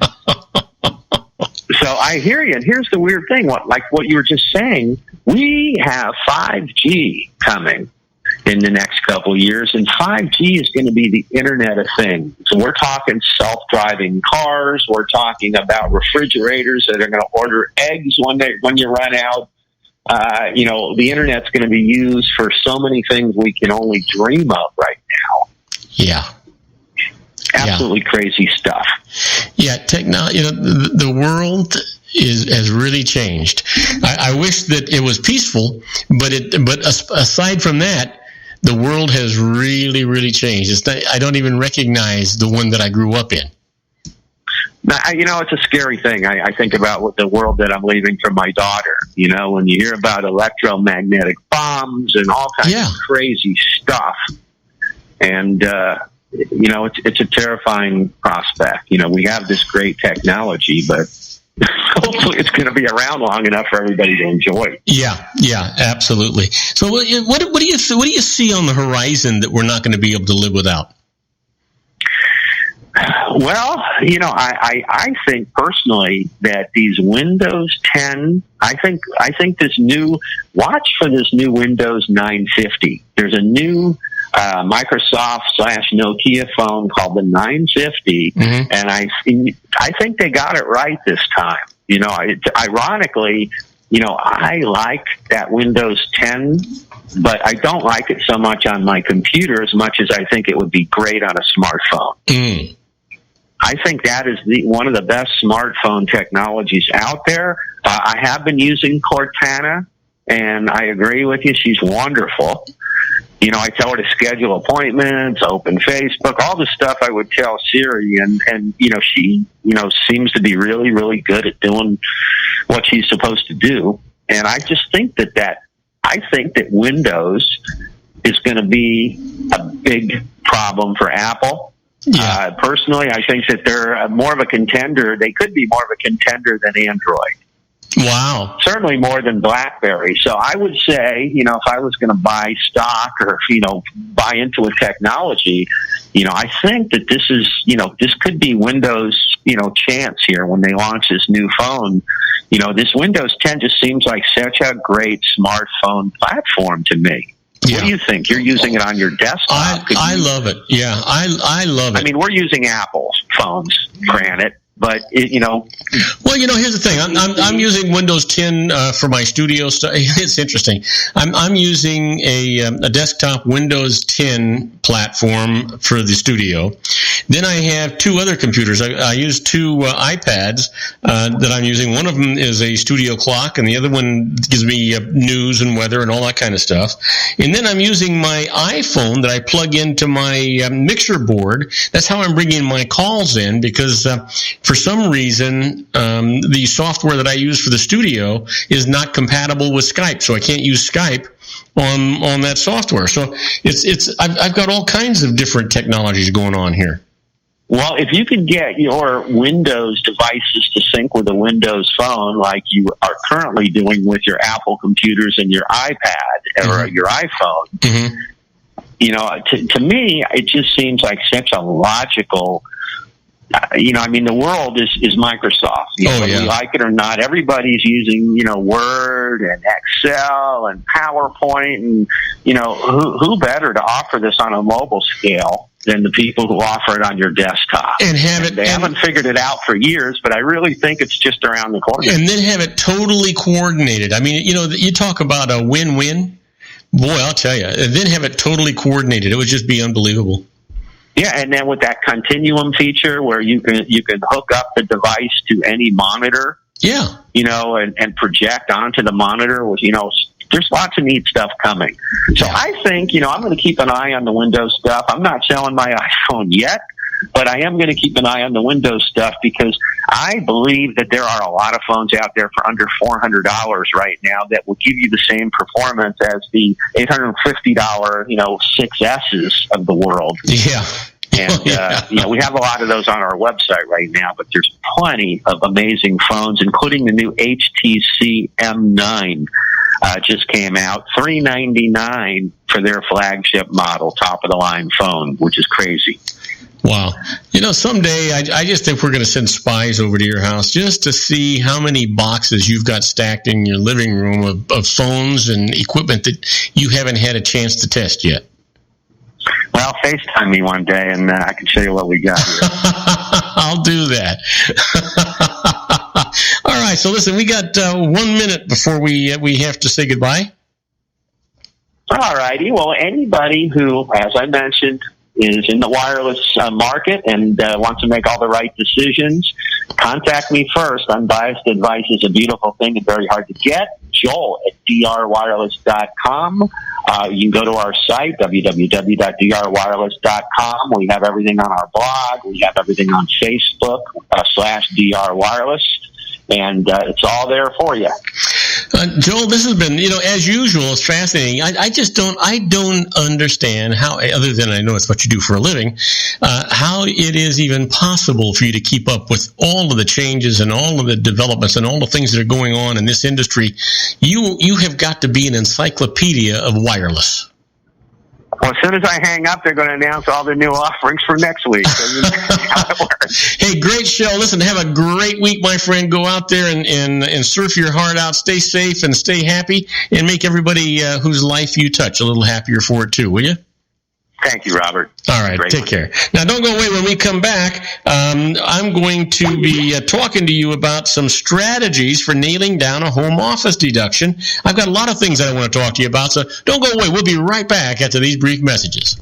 So I hear you. And here's the weird thing. Like what you were just saying, we have 5G coming in the next couple of years, and 5G is going to be the Internet of Things. So we're talking self-driving cars. We're talking about refrigerators that are going to order eggs when you run out. The Internet's going to be used for so many things we can only dream of right now. Yeah. Absolutely crazy stuff. Yeah, technology. The world has really changed. I wish that it was peaceful, but aside from that, the world has really, really changed. I don't even recognize the one that I grew up in. It's a scary thing. I think about the world that I'm leaving for my daughter. When you hear about electromagnetic bombs and all kinds of crazy stuff. And, it's a terrifying prospect. We have this great technology, but hopefully it's going to be around long enough for everybody to enjoy. Yeah, absolutely. So what do you see on the horizon that we're not going to be able to live without? Well, I think personally that these Windows 10, I think watch for this new Windows 950. There's a new Microsoft/Nokia phone called the 950, and I think they got it right this time. Ironically, I like that Windows 10, but I don't like it so much on my computer as much as I think it would be great on a smartphone. I think that is one of the best smartphone technologies out there. I have been using Cortana, and I agree with you. She's wonderful. I tell her to schedule appointments, open Facebook, all the stuff I would tell Siri, and she, seems to be really, really good at doing what she's supposed to do. And I just think I think that Windows is going to be a big problem for Apple. Yeah. Personally, I think that they're more of a contender. They could be more of a contender than Android. Wow. Certainly more than BlackBerry. So I would say, if I was going to buy stock or, buy into a technology, I think that this is, this could be Windows, chance here when they launch this new phone. This Windows 10 just seems like such a great smartphone platform to me. Yeah. What do you think? You're using it on your desktop. I love it. Yeah, I love it. I mean, we're using Apple phones, granted. But well, here's the thing. I'm using Windows 10 for my studio stuff. It's interesting. I'm using a desktop Windows 10 platform for the studio. Then I have two other computers. I use two iPads that I'm using. One of them is a studio clock, and the other one gives me news and weather and all that kind of stuff. And then I'm using my iPhone that I plug into my mixer board. That's how I'm bringing my calls in, because for some reason, the software that I use for the studio is not compatible with Skype, so I can't use Skype on that software. So I've got all kinds of different technologies going on here. Well, if you can get your Windows devices to sync with a Windows phone like you are currently doing with your Apple computers and your iPad or your iPhone, to me, it just seems like such a logical... the world is Microsoft. Whether we like it or not, everybody's using, Word and Excel and PowerPoint, and, who better to offer this on a mobile scale than the people who offer it on your desktop. And have it. They haven't figured it out for years, but I really think it's just around the corner. And then have it totally coordinated. I mean, you talk about a win-win. Boy, I'll tell you. And then have it totally coordinated. It would just be unbelievable. Yeah, and then with that continuum feature where you can hook up the device to any monitor, and project onto the monitor with, there's lots of neat stuff coming. So I think, I'm going to keep an eye on the Windows stuff. I'm not selling my iPhone yet. But I am going to keep an eye on the Windows stuff because I believe that there are a lot of phones out there for under $400 right now that will give you the same performance as the $850, 6S's of the world. Yeah. And, we have a lot of those on our website right now, but there's plenty of amazing phones, including the new HTC M9 just came out, $399 for their flagship model, top-of-the-line phone, which is crazy. Wow. Someday I just think we're going to send spies over to your house just to see how many boxes you've got stacked in your living room of phones and equipment that you haven't had a chance to test yet. Well, FaceTime me one day, and I can show you what we got here. I'll do that. All right, so listen, we got 1 minute before we have to say goodbye. All righty. Well, anybody who, as I mentioned, is in the wireless market and wants to make all the right decisions, contact me first. Unbiased advice is a beautiful thing and very hard to get. Joel at drwireless.com. You can go to our site, www.drwireless.com. We have everything on our blog. We have everything on Facebook /drwireless. And it's all there for you. Joel, this has been, as usual, it's fascinating. I don't understand how, other than I know it's what you do for a living, how it is even possible for you to keep up with all of the changes and all of the developments and all the things that are going on in this industry. You have got to be an encyclopedia of wireless. Well, as soon as I hang up, they're going to announce all the new offerings for next week. So you know how it works. Hey, great show. Listen, have a great week, my friend. Go out there and surf your heart out. Stay safe and stay happy, and make everybody whose life you touch a little happier for it, too, will you? Thank you, Robert. All right, take care. Now, don't go away. When we come back, I'm going to be talking to you about some strategies for nailing down a home office deduction. I've got a lot of things that I want to talk to you about, so don't go away. We'll be right back after these brief messages.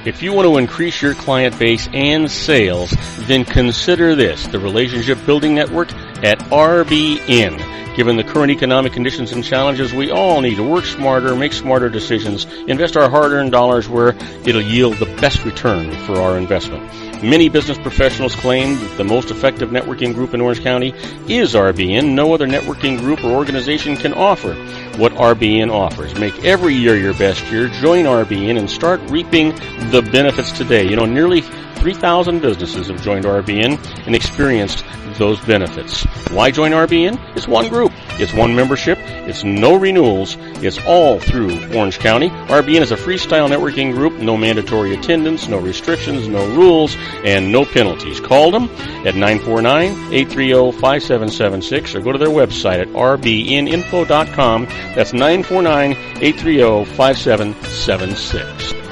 If you want to increase your client base and sales, then consider this, the Relationship Building Network at RBN. Given the current economic conditions and challenges, we all need to work smarter, make smarter decisions, invest our hard-earned dollars where it'll yield the best return for our investment. Many business professionals claim that the most effective networking group in Orange County is RBN. No other networking group or organization can offer what RBN offers. Make every year your best year. Join RBN and start reaping the benefits today. Nearly 3,000 businesses have joined RBN and experienced those benefits. Why join RBN? It's one group. It's one membership. It's no renewals. It's all through Orange County. RBN is a freestyle networking group. No mandatory attendance, no restrictions, no rules, and no penalties. Call them at 949-830-5776 or go to their website at rbninfo.com. That's 949-830-5776.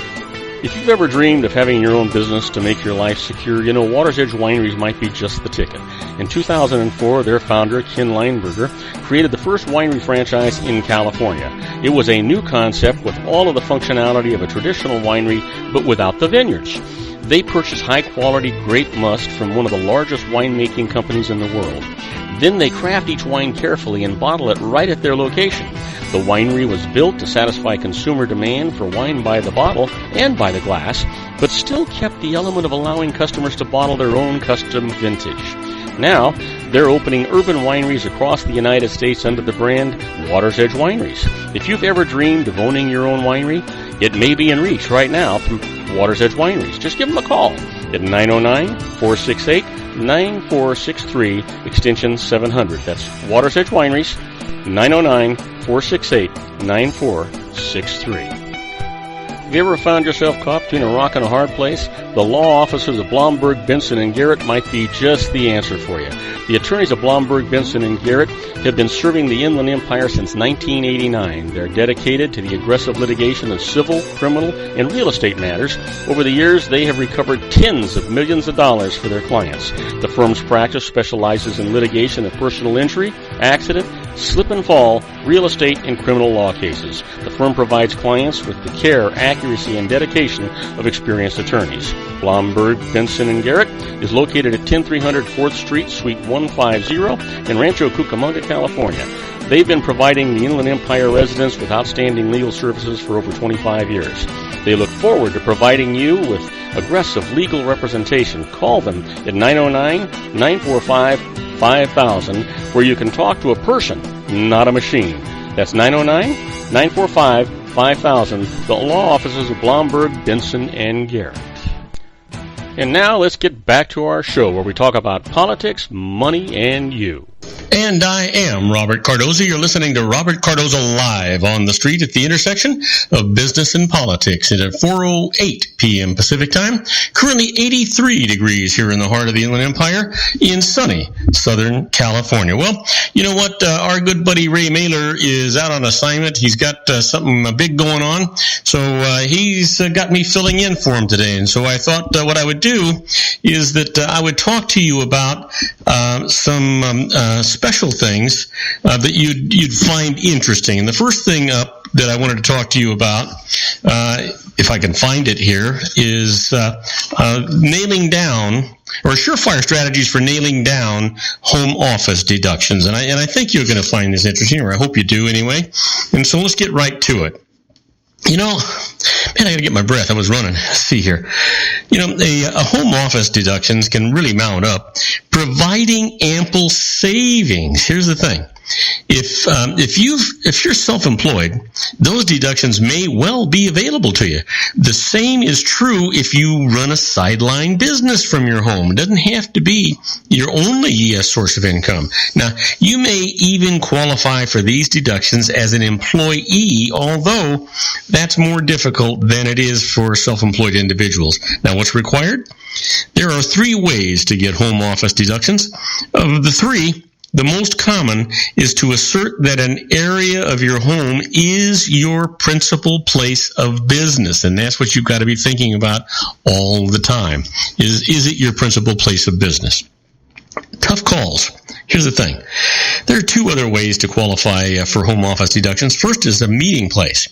If you've ever dreamed of having your own business to make your life secure, Water's Edge Wineries might be just the ticket. In 2004, their founder, Ken Lineberger, created the first winery franchise in California. It was a new concept with all of the functionality of a traditional winery, but without the vineyards. They purchased high-quality grape must from one of the largest winemaking companies in the world. Then they craft each wine carefully and bottle it right at their location. The winery was built to satisfy consumer demand for wine by the bottle and by the glass, but still kept the element of allowing customers to bottle their own custom vintage. Now, they're opening urban wineries across the United States under the brand Water's Edge Wineries. If you've ever dreamed of owning your own winery, it may be in reach right now through Water's Edge Wineries. Just give them a call at 909-468-9463, extension 700. That's Water's Edge Wineries, 909-468-9463. Have you ever found yourself caught between a rock and a hard place? The law offices of Blomberg, Benson, and Garrett might be just the answer for you. The attorneys of Blomberg, Benson, and Garrett have been serving the Inland Empire since 1989. They're dedicated to the aggressive litigation of civil, criminal, and real estate matters. Over the years, they have recovered tens of millions of dollars for their clients. The firm's practice specializes in litigation of personal injury, accident, slip and fall, real estate, and criminal law cases. The firm provides clients with the care, accuracy, and dedication of experienced attorneys. Blomberg, Benson, and Garrett is located at 10300 4th Street, Suite 150 in Rancho Cucamonga, California. They've been providing the Inland Empire residents with outstanding legal services for over 25 years. They look forward to providing you with aggressive legal representation. Call them at 909-945-5000, where you can talk to a person, not a machine. That's 909-945-5000, the law offices of Blomberg, Benson, and Garrett. And now let's get back to our show where we talk about politics, money, and you. And I am Robert Cardoza. You're listening to Robert Cardoza Live on the street at the intersection of business and politics at 4:08 p.m. Pacific Time. Currently 83 degrees here in the heart of the Inland Empire in sunny Southern California. Well, you know what? Our good buddy Ray Mailer is out on assignment. He's got something big going on. So he's got me filling in for him today. And so I thought what I would do is that I would talk to you about some special things that you'd find interesting. And the first thing up that I wanted to talk to you about, if I can find it here, is nailing down, or surefire strategies for nailing down home office deductions. And I think you're going to find this interesting, or I hope you do anyway. And so let's get right to it. You know, man, I got to get my breath. I was running. Let's see here. You know, a home office deductions can really mount up, providing ample savings. Here's the thing. If you're self-employed, those deductions may well be available to you. The same is true if you run a sideline business from your home. It doesn't have to be your only source of income. Now, you may even qualify for these deductions as an employee, although that's more difficult than it is for self-employed individuals. Now, what's required? There are 3 ways to get home office deductions. Of the 3, the most common is to assert that an area of your home is your principal place of business. And that's what you've got to be thinking about all the time. Is it your principal place of business? Tough calls. Here's the thing. There are 2 other ways to qualify for home office deductions. First is a meeting place.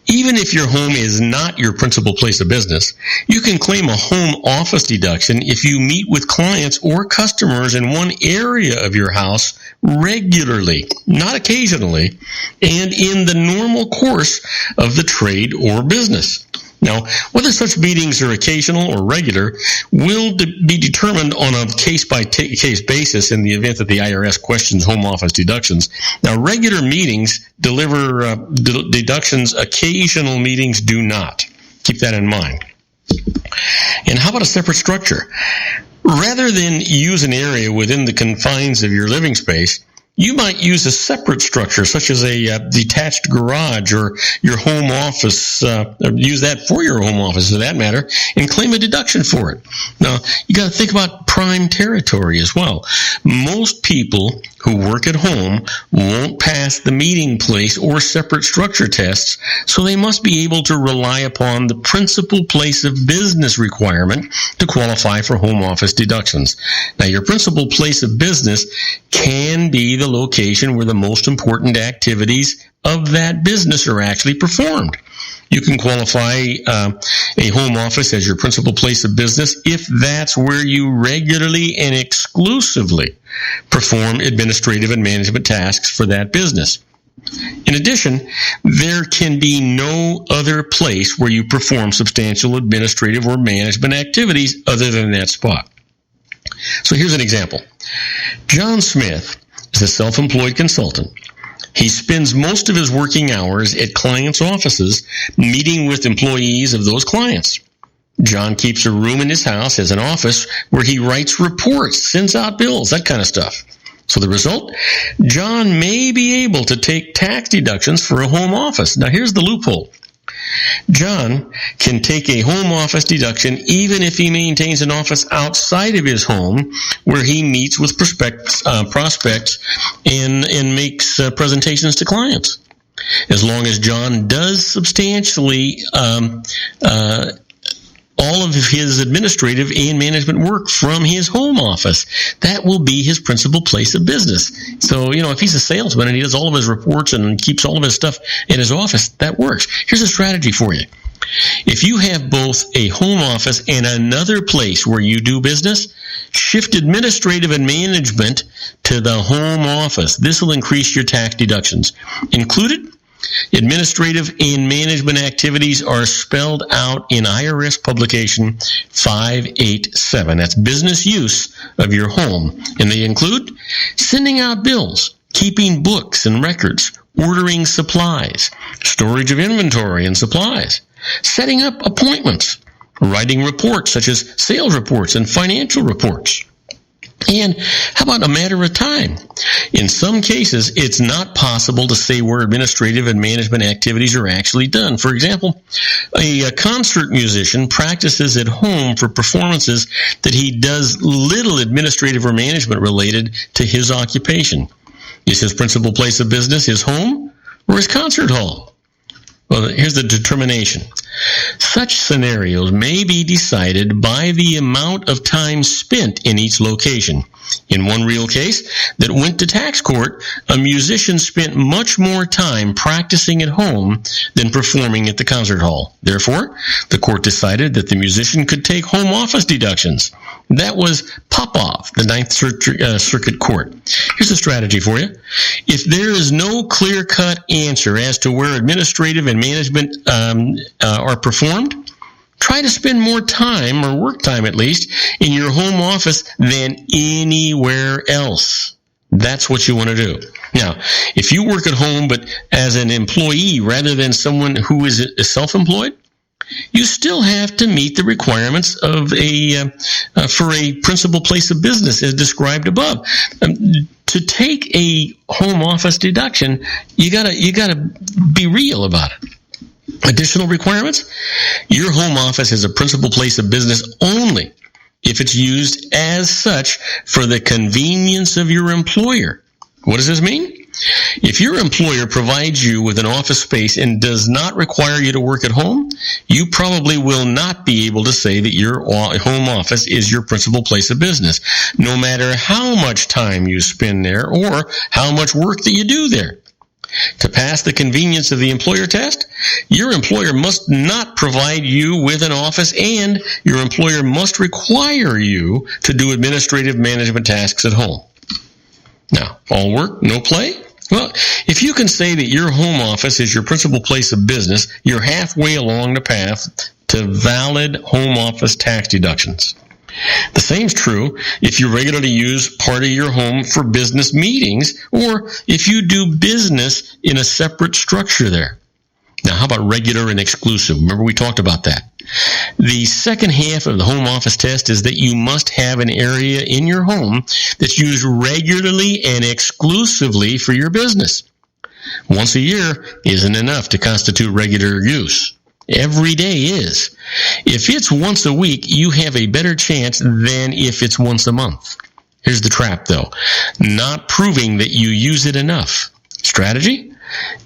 Even if your home is not your principal place of business, you can claim a home office deduction if you meet with clients or customers in one area of your house regularly, not occasionally, and in the normal course of the trade or business. Now, whether such meetings are occasional or regular will be determined on a case-by-case basis in the event that the IRS questions home office deductions. Now, regular meetings deliver deductions. Occasional meetings do not. Keep that in mind. And how about a separate structure? Rather than use an area within the confines of your living space, you might use a separate structure, such as a detached garage or your home office, or use that for your home office, for that matter, and claim a deduction for it. Now, you got to think about prime territory as well. Most people who work at home won't pass the meeting place or separate structure tests, so they must be able to rely upon the principal place of business requirement to qualify for home office deductions. Now, your principal place of business can be the location where the most important activities of that business are actually performed. You can qualify a home office as your principal place of business if that's where you regularly and exclusively perform administrative and management tasks for that business. In addition, there can be no other place where you perform substantial administrative or management activities other than that spot. So here's an example. John Smith is a self-employed consultant. He spends most of his working hours at clients' offices meeting with employees of those clients. John keeps a room in his house as an office where he writes reports, sends out bills, that kind of stuff. So the result? John may be able to take tax deductions for a home office. Now here's the loophole. John can take a home office deduction even if he maintains an office outside of his home where he meets with prospects and makes presentations to clients. As long as John does substantially all of his administrative and management work from his home office, that will be his principal place of business. So, if he's a salesman and he does all of his reports and keeps all of his stuff in his office, that works. Here's a strategy for you. If you have both a home office and another place where you do business, shift administrative and management to the home office. This will increase your tax deductions. Included, administrative and management activities are spelled out in IRS publication 587. That's business use of your home. And they include sending out bills, keeping books and records, ordering supplies, storage of inventory and supplies, setting up appointments, writing reports such as sales reports and financial reports. And how about a matter of time? In some cases, it's not possible to say where administrative and management activities are actually done. For example, a concert musician practices at home for performances that he does little administrative or management related to his occupation. Is his principal place of business his home or his concert hall? Well, here's the determination. Such scenarios may be decided by the amount of time spent in each location. In one real case that went to tax court, a musician spent much more time practicing at home than performing at the concert hall. Therefore, the court decided that the musician could take home office deductions. That was Popov, the Ninth Circuit Court. Here's a strategy for you. If there is no clear-cut answer as to where administrative and management are performed, try to spend more time, or work time at least, in your home office than anywhere else. That's what you want to do. Now, if you work at home but as an employee rather than someone who is self-employed, you still have to meet the requirements of for a principal place of business as described above. To take a home office deduction, you gotta be real about it. Additional requirements? Your home office is a principal place of business only if it's used as such for the convenience of your employer. What does this mean? If your employer provides you with an office space and does not require you to work at home, you probably will not be able to say that your home office is your principal place of business, no matter how much time you spend there or how much work that you do there. To pass the convenience of the employer test, your employer must not provide you with an office, and your employer must require you to do administrative management tasks at home. Now, all work, no play? Well, if you can say that your home office is your principal place of business, you're halfway along the path to valid home office tax deductions. The same is true if you regularly use part of your home for business meetings or if you do business in a separate structure there. Now, how about regular and exclusive? Remember we talked about that. The second half of the home office test is that you must have an area in your home that's used regularly and exclusively for your business. Once a year isn't enough to constitute regular use. Every day is. If it's once a week, you have a better chance than if it's once a month. Here's the trap, though. Not proving that you use it enough. Strategy?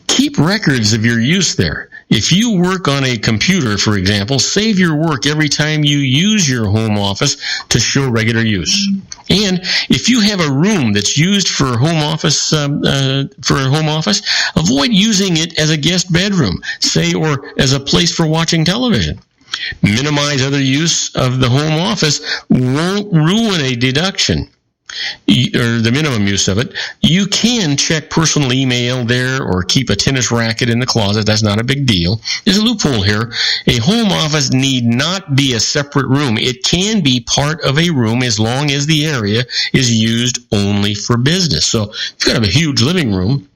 Keep records of your use there. If you work on a computer, for example, save your work every time you use your home office to show regular use. And if you have a room that's used for a home office, avoid using it as a guest bedroom, say, or as a place for watching television. Minimize other use of the home office won't ruin a deduction, or the minimum use of it. You can check personal email there or keep a tennis racket in the closet. That's not a big deal. There's a loophole here. A home office need not be a separate room. It can be part of a room as long as the area is used only for business. So if you've got a huge living room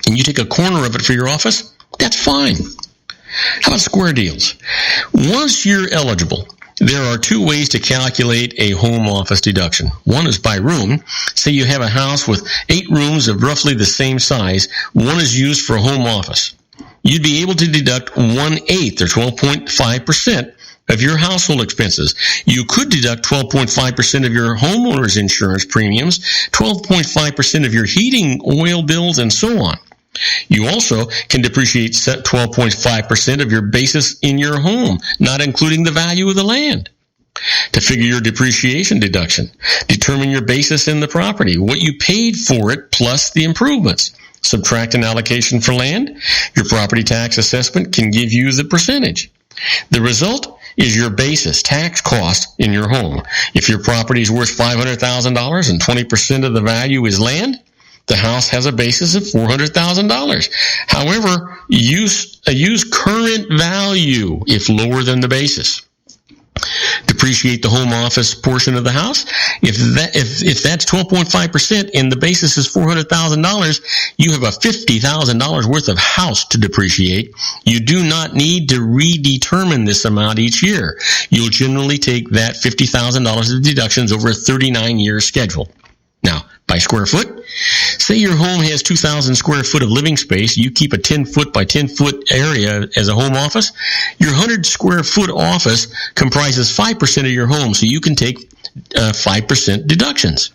and you take a corner of it for your office, that's fine. How about square deals? Once you're eligible, there are two ways to calculate a home office deduction. One is by room. Say you have a house with 8 rooms of roughly the same size. One is used for a home office. You'd be able to deduct 1/8 or 12.5% of your household expenses. You could deduct 12.5% of your homeowner's insurance premiums, 12.5% of your heating oil bills, and so on. You also can depreciate 12.5% of your basis in your home, not including the value of the land. To figure your depreciation deduction, determine your basis in the property, what you paid for it plus the improvements. Subtract an allocation for land. Your property tax assessment can give you the percentage. The result is your basis tax cost in your home. If your property is worth $500,000 and 20% of the value is land, the house has a basis of $400,000. However, use current value if lower than the basis. Depreciate the home office portion of the house. If that's 12.5% and the basis is $400,000, you have a $50,000 worth of house to depreciate. You do not need to redetermine this amount each year. You'll generally take that $50,000 of deductions over a 39-year schedule. Now, by square foot, say your home has 2,000 square foot of living space. You keep a 10-foot by 10-foot area as a home office. Your 100 square foot office comprises 5% of your home, so you can take 5% deductions.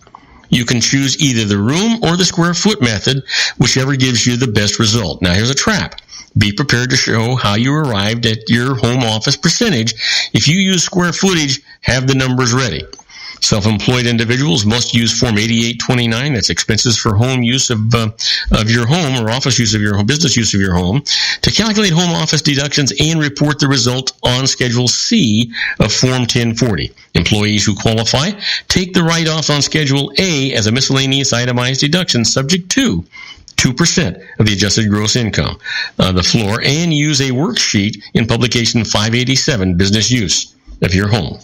You can choose either the room or the square foot method, whichever gives you the best result. Now, here's a trap. Be prepared to show how you arrived at your home office percentage. If you use square footage, have the numbers ready. Self-employed individuals must use Form 8829, that's expenses for home use of your home or office use of your home, business use of your home, to calculate home office deductions and report the result on Schedule C of Form 1040. Employees who qualify take the write-off on Schedule A as a miscellaneous itemized deduction subject to 2% of the adjusted gross income, the floor, and use a worksheet in Publication 587, Business Use of your home.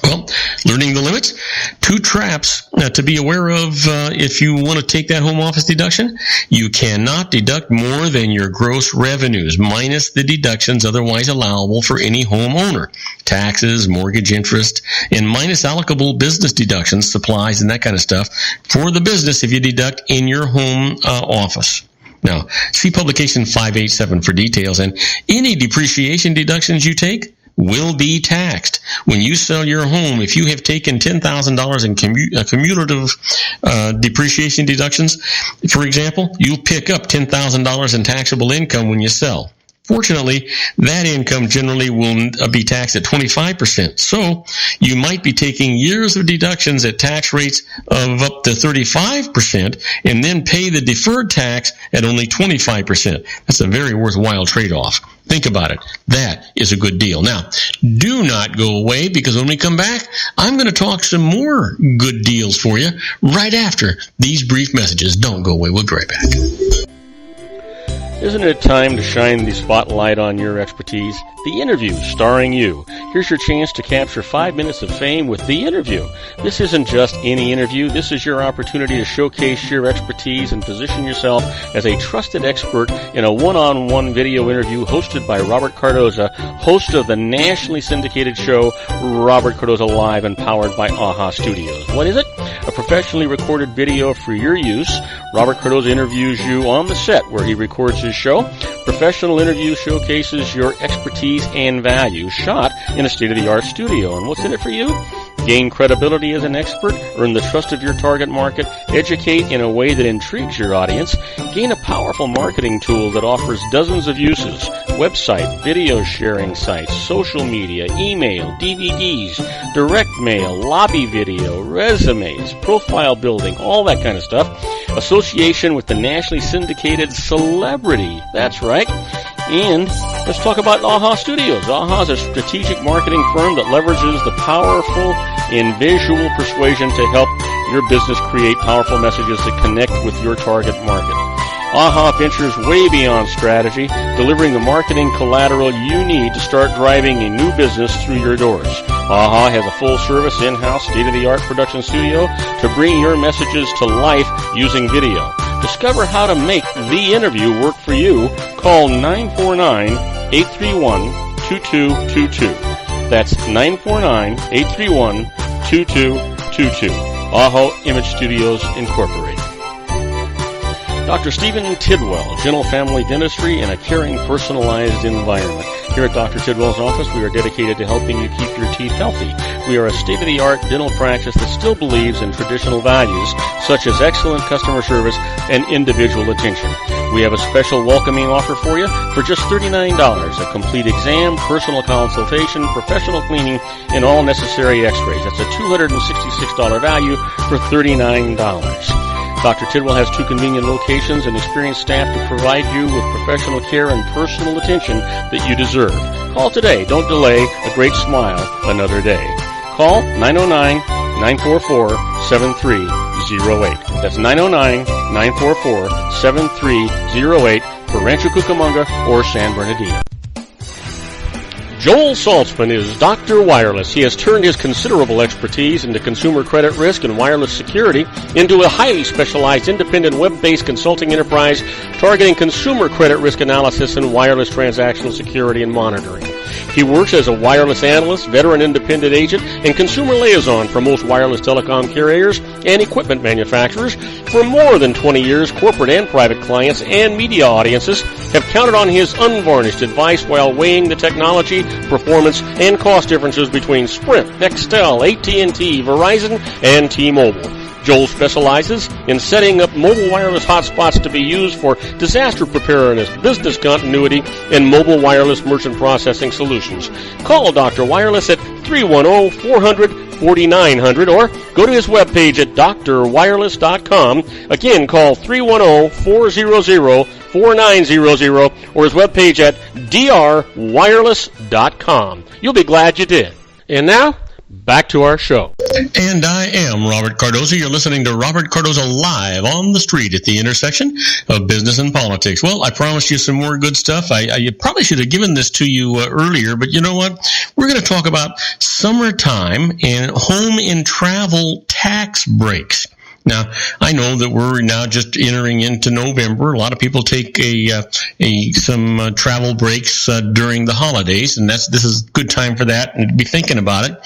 Well, learning the limits, 2 traps to be aware of if you want to take that home office deduction. You cannot deduct more than your gross revenues minus the deductions otherwise allowable for any homeowner. Taxes, mortgage interest, and minus allocable business deductions, supplies, and that kind of stuff for the business if you deduct in your home office. Now, see Publication 587 for details, and any depreciation deductions you take will be taxed. When you sell your home, if you have taken $10,000 in cumulative depreciation deductions, for example, you'll pick up $10,000 in taxable income when you sell. Fortunately, that income generally will be taxed at 25%. So you might be taking years of deductions at tax rates of up to 35% and then pay the deferred tax at only 25%. That's a very worthwhile trade-off. Think about it. That is a good deal. Now, do not go away, because when we come back, I'm going to talk some more good deals for you right after these brief messages. Don't go away. We'll be right back. Isn't it time to shine the spotlight on your expertise? The Interview, starring you. Here's your chance to capture 5 minutes of fame with The Interview. This isn't just any interview. This is your opportunity to showcase your expertise and position yourself as a trusted expert in a one-on-one video interview hosted by Robert Cardoza, host of the nationally syndicated show Robert Cardoza Live and powered by AHA Studios. What is it? A professionally recorded video for your use. Robert Cardoza interviews you on the set where he records his show. Professional interview showcases your expertise and value, shot in a state-of-the-art studio. And what's in it for you? Gain credibility as an expert, earn the trust of your target market, educate in a way that intrigues your audience, gain a powerful marketing tool that offers dozens of uses, website, video sharing sites, social media, email, DVDs, direct mail, lobby video, resumes, profile building, all that kind of stuff. Association with the nationally syndicated celebrity. That's right. And let's talk about AHA Studios. AHA is a strategic marketing firm that leverages the powerful and visual persuasion to help your business create powerful messages that connect with your target market. AHA ventures way beyond strategy, delivering the marketing collateral you need to start driving a new business through your doors. AHA has a full-service, in-house, state-of-the-art production studio to bring your messages to life using video. Discover how to make The Interview work for you. Call 949-831-2222. That's 949-831-2222. AHA Image Studios, Incorporated. Dr. Stephen Tidwell, Gentle Family Dentistry in a caring, personalized environment. Here at Dr. Tidwell's office, we are dedicated to helping you keep your teeth healthy. We are a state-of-the-art dental practice that still believes in traditional values, such as excellent customer service and individual attention. We have a special welcoming offer for you for just $39, a complete exam, personal consultation, professional cleaning, and all necessary x-rays. That's a $266 value for $39. Dr. Tidwell has 2 convenient locations and experienced staff to provide you with professional care and personal attention that you deserve. Call today. Don't delay a great smile another day. Call 909-944-7308. That's 909-944-7308 for Rancho Cucamonga or San Bernardino. Joel Saltzman is Dr. Wireless. He has turned his considerable expertise into consumer credit risk and wireless security into a highly specialized independent web-based consulting enterprise targeting consumer credit risk analysis and wireless transactional security and monitoring. He works as a wireless analyst, veteran independent agent, and consumer liaison for most wireless telecom carriers and equipment manufacturers. For more than 20 years, corporate and private clients and media audiences have counted on his unvarnished advice while weighing the technology, performance, and cost differences between Sprint, Nextel, AT&T, Verizon, and T-Mobile. Joel specializes in setting up mobile wireless hotspots to be used for disaster preparedness, business continuity, and mobile wireless merchant processing solutions. Call Dr. Wireless at 310-400-4900 or go to his webpage at drwireless.com. Again, call 310-400-4900 or his webpage at drwireless.com. You'll be glad you did. And now, back to our show. And I am Robert Cardoza. You're listening to Robert Cardoza Live on the street at the intersection of business and politics. Well, I promised you some more good stuff. I probably should have given this to you earlier, but you know what? We're going to talk about summertime and home and travel tax breaks. Now, I know that we're now just entering into November. A lot of people take some travel breaks during the holidays, and this is a good time for that and to be thinking about it.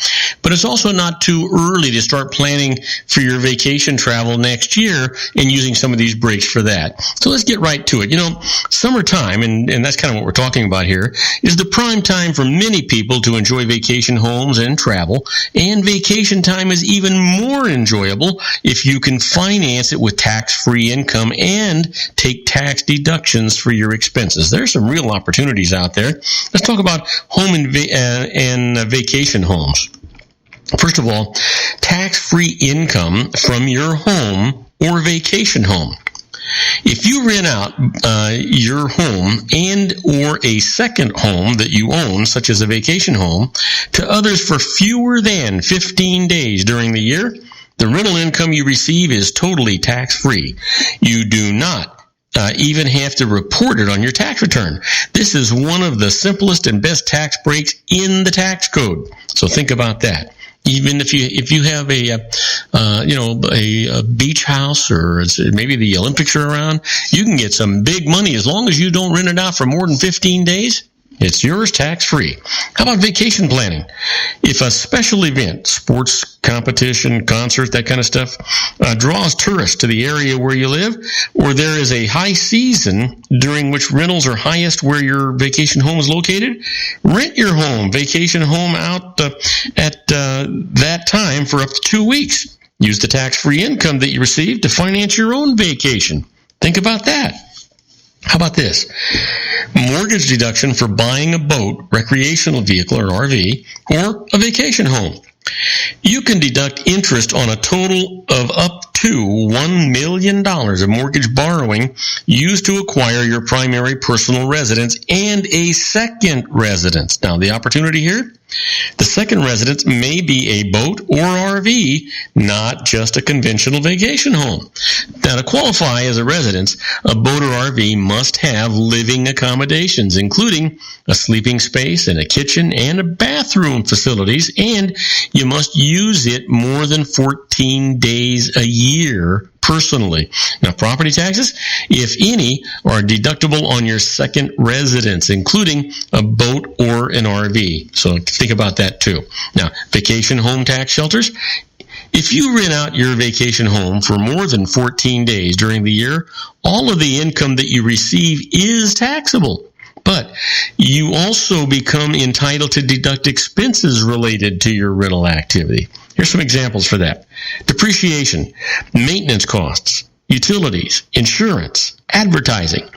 But it's also not too early to start planning for your vacation travel next year and using some of these breaks for that. So let's get right to it. You know, summertime, and that's kind of what we're talking about here, is the prime time for many people to enjoy vacation homes and travel, and vacation time is even more enjoyable if you can finance it with tax-free income and take tax deductions for your expenses. There's some real opportunities out there. Let's talk about home and vacation homes. First of all, tax-free income from your home or vacation home. If you rent out your home and or a second home that you own, such as a vacation home, to others for fewer than 15 days during the year, the rental income you receive is totally tax-free. You do not even have to report it on your tax return. This is one of the simplest and best tax breaks in the tax code. So think about that. Even if you have a beach house or maybe the Olympics are around, you can get some big money as long as you don't rent it out for more than 15 days. It's yours tax-free. How about vacation planning? If a special event, sports competition, concert, that kind of stuff, draws tourists to the area where you live, or there is a high season during which rentals are highest where your vacation home is located, rent your vacation home out at that time for up to 2 weeks. Use the tax-free income that you receive to finance your own vacation. Think about that. How about this? Mortgage deduction for buying a boat, recreational vehicle, or RV, or a vacation home. You can deduct interest on a total of up to $1 million of mortgage borrowing used to acquire your primary personal residence and a second residence. Now, the opportunity here? The second residence may be a boat or RV, not just a conventional vacation home. Now, to qualify as a residence, a boat or RV must have living accommodations, including a sleeping space and a kitchen and a bathroom facilities, and you must use it more than 14 days a year personally. Now, property taxes, if any, are deductible on your second residence, including a boat or an RV. So think about that too. Now, vacation home tax shelters. If you rent out your vacation home for more than 14 days during the year, all of the income that you receive is taxable. But you also become entitled to deduct expenses related to your rental activity. Here's some examples for that. Depreciation, maintenance costs, utilities, insurance, advertising.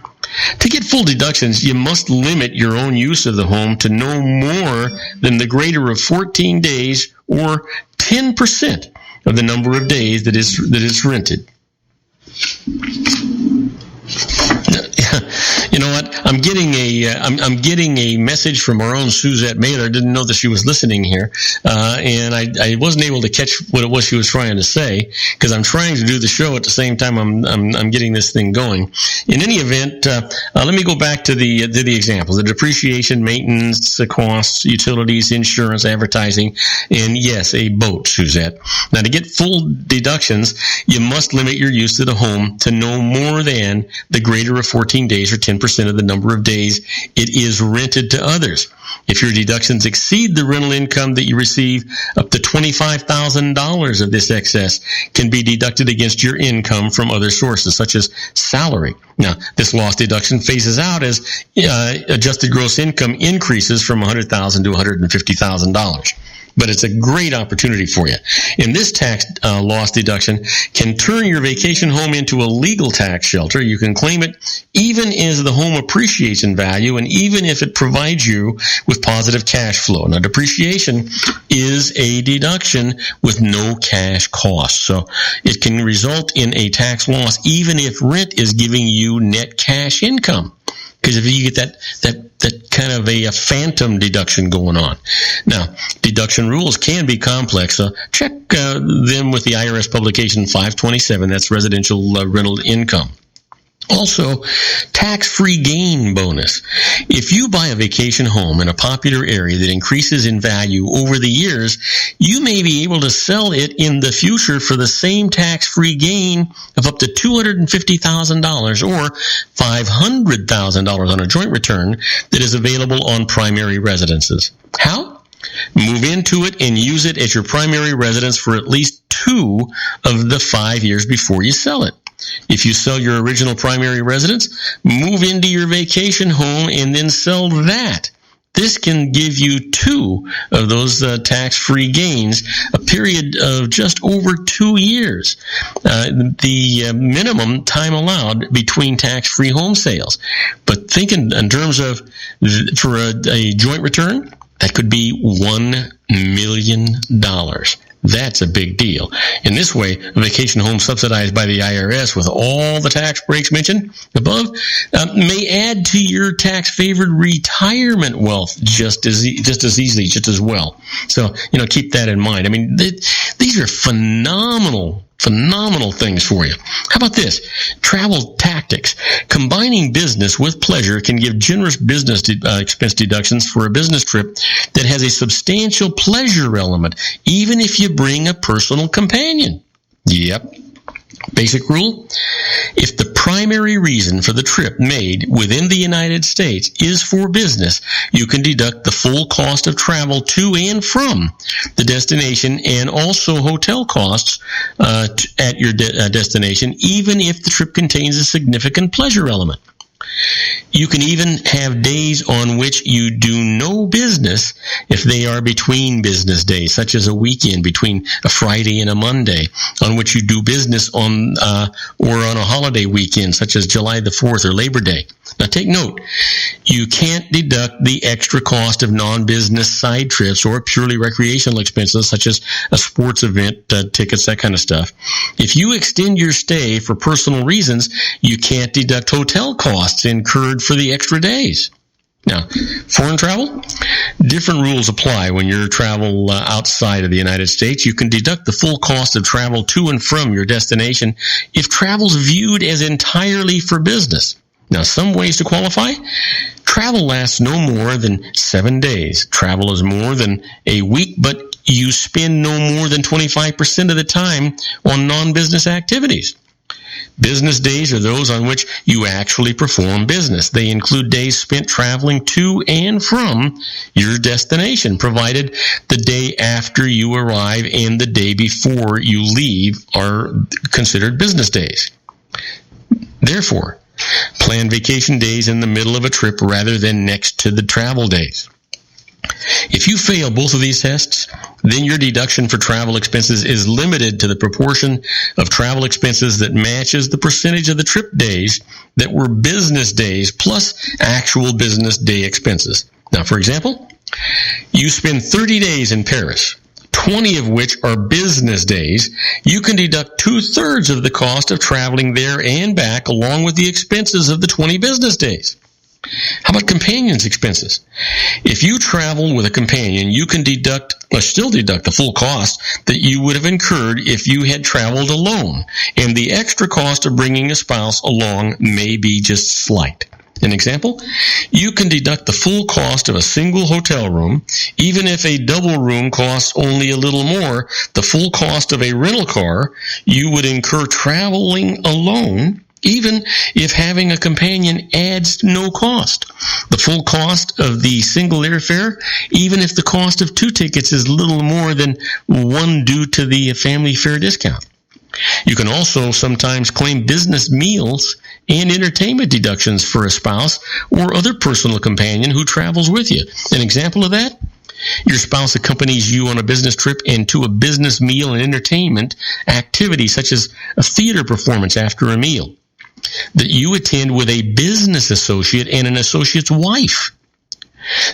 To get full deductions, you must limit your own use of the home to no more than the greater of 14 days or 10% of the number of days that is rented. I'm getting a message from our own Suzette Mailer. I didn't know that she was listening here, and I wasn't able to catch what it was she was trying to say because I'm trying to do the show at the same time I'm getting this thing going. In any event, let me go back to the examples: the depreciation, maintenance costs, utilities, insurance, advertising, and yes, a boat, Suzette. Now, to get full deductions, you must limit your use of the home to no more than the greater of 14 days or 10% of the number of days it is rented to others. If your deductions exceed the rental income that you receive, up to $25,000 of this excess can be deducted against your income from other sources, such as salary. Now, this loss deduction phases out as adjusted gross income increases from $100,000 to $150,000. But it's a great opportunity for you. And this tax loss deduction can turn your vacation home into a legal tax shelter. You can claim it even as the home appreciates in value and even if it provides you with positive cash flow. Now, depreciation is a deduction with no cash cost. So it can result in a tax loss even if rent is giving you net cash income. Because if you get that kind of a phantom deduction going on. Now, deduction rules can be complex, so check them with the IRS publication 527. That's residential rental income. Also, tax-free gain bonus. If you buy a vacation home in a popular area that increases in value over the years, you may be able to sell it in the future for the same tax-free gain of up to $250,000 or $500,000 on a joint return that is available on primary residences. How? Move into it and use it as your primary residence for at least 2 of the 5 years before you sell it. If you sell your original primary residence, move into your vacation home and then sell that. This can give you 2 of those tax-free gains, a period of just over 2 years. The minimum time allowed between tax-free home sales. But think in terms of, for a joint return, that could be $1 million. That's a big deal. In this way, a vacation home subsidized by the IRS with all the tax breaks mentioned above may add to your tax-favored retirement wealth just as easily, just as well. So, keep that in mind. I mean, these are phenomenal things for you. How about this? Travel tactics. Combining business with pleasure can give generous business expense deductions for a business trip that has a substantial pleasure element, even if you bring a personal companion. Yep. Basic rule: if the primary reason for the trip made within the United States is for business, you can deduct the full cost of travel to and from the destination and also hotel costs at your destination, even if the trip contains a significant pleasure element. You can even have days on which you do no business if they are between business days, such as a weekend between a Friday and a Monday, on which you do business on or on a holiday weekend, such as July the 4th or Labor Day. Now take note, you can't deduct the extra cost of non-business side trips or purely recreational expenses, such as a sports event, tickets, that kind of stuff. If you extend your stay for personal reasons, you can't deduct hotel costs incurred for the extra days. Now, foreign travel? Different rules apply when you travel outside of the United States. You can deduct the full cost of travel to and from your destination if travel is viewed as entirely for business. Now, some ways to qualify: travel lasts no more than 7 days. Travel is more than a week, but you spend no more than 25% of the time on non-business activities. Business days are those on which you actually perform business. They include days spent traveling to and from your destination, provided the day after you arrive and the day before you leave are considered business days. Therefore, plan vacation days in the middle of a trip rather than next to the travel days. If you fail both of these tests, then your deduction for travel expenses is limited to the proportion of travel expenses that matches the percentage of the trip days that were business days plus actual business day expenses. Now, for example, you spend 30 days in Paris, 20 of which are business days. You can deduct 2/3 of the cost of traveling there and back along with the expenses of the 20 business days. How about companions' expenses? If you travel with a companion, you can still deduct the full cost that you would have incurred if you had traveled alone, and the extra cost of bringing a spouse along may be just slight. An example, you can deduct the full cost of a single hotel room, even if a double room costs only a little more. The full cost of a rental car you would incur traveling alone, even if having a companion adds no cost. The full cost of the single airfare, even if the cost of 2 tickets is little more than one due to the family fare discount. You can also sometimes claim business meals and entertainment deductions for a spouse or other personal companion who travels with you. An example of that? Your spouse accompanies you on a business trip and to a business meal and entertainment activity, such as a theater performance after a meal, that you attend with a business associate and an associate's wife.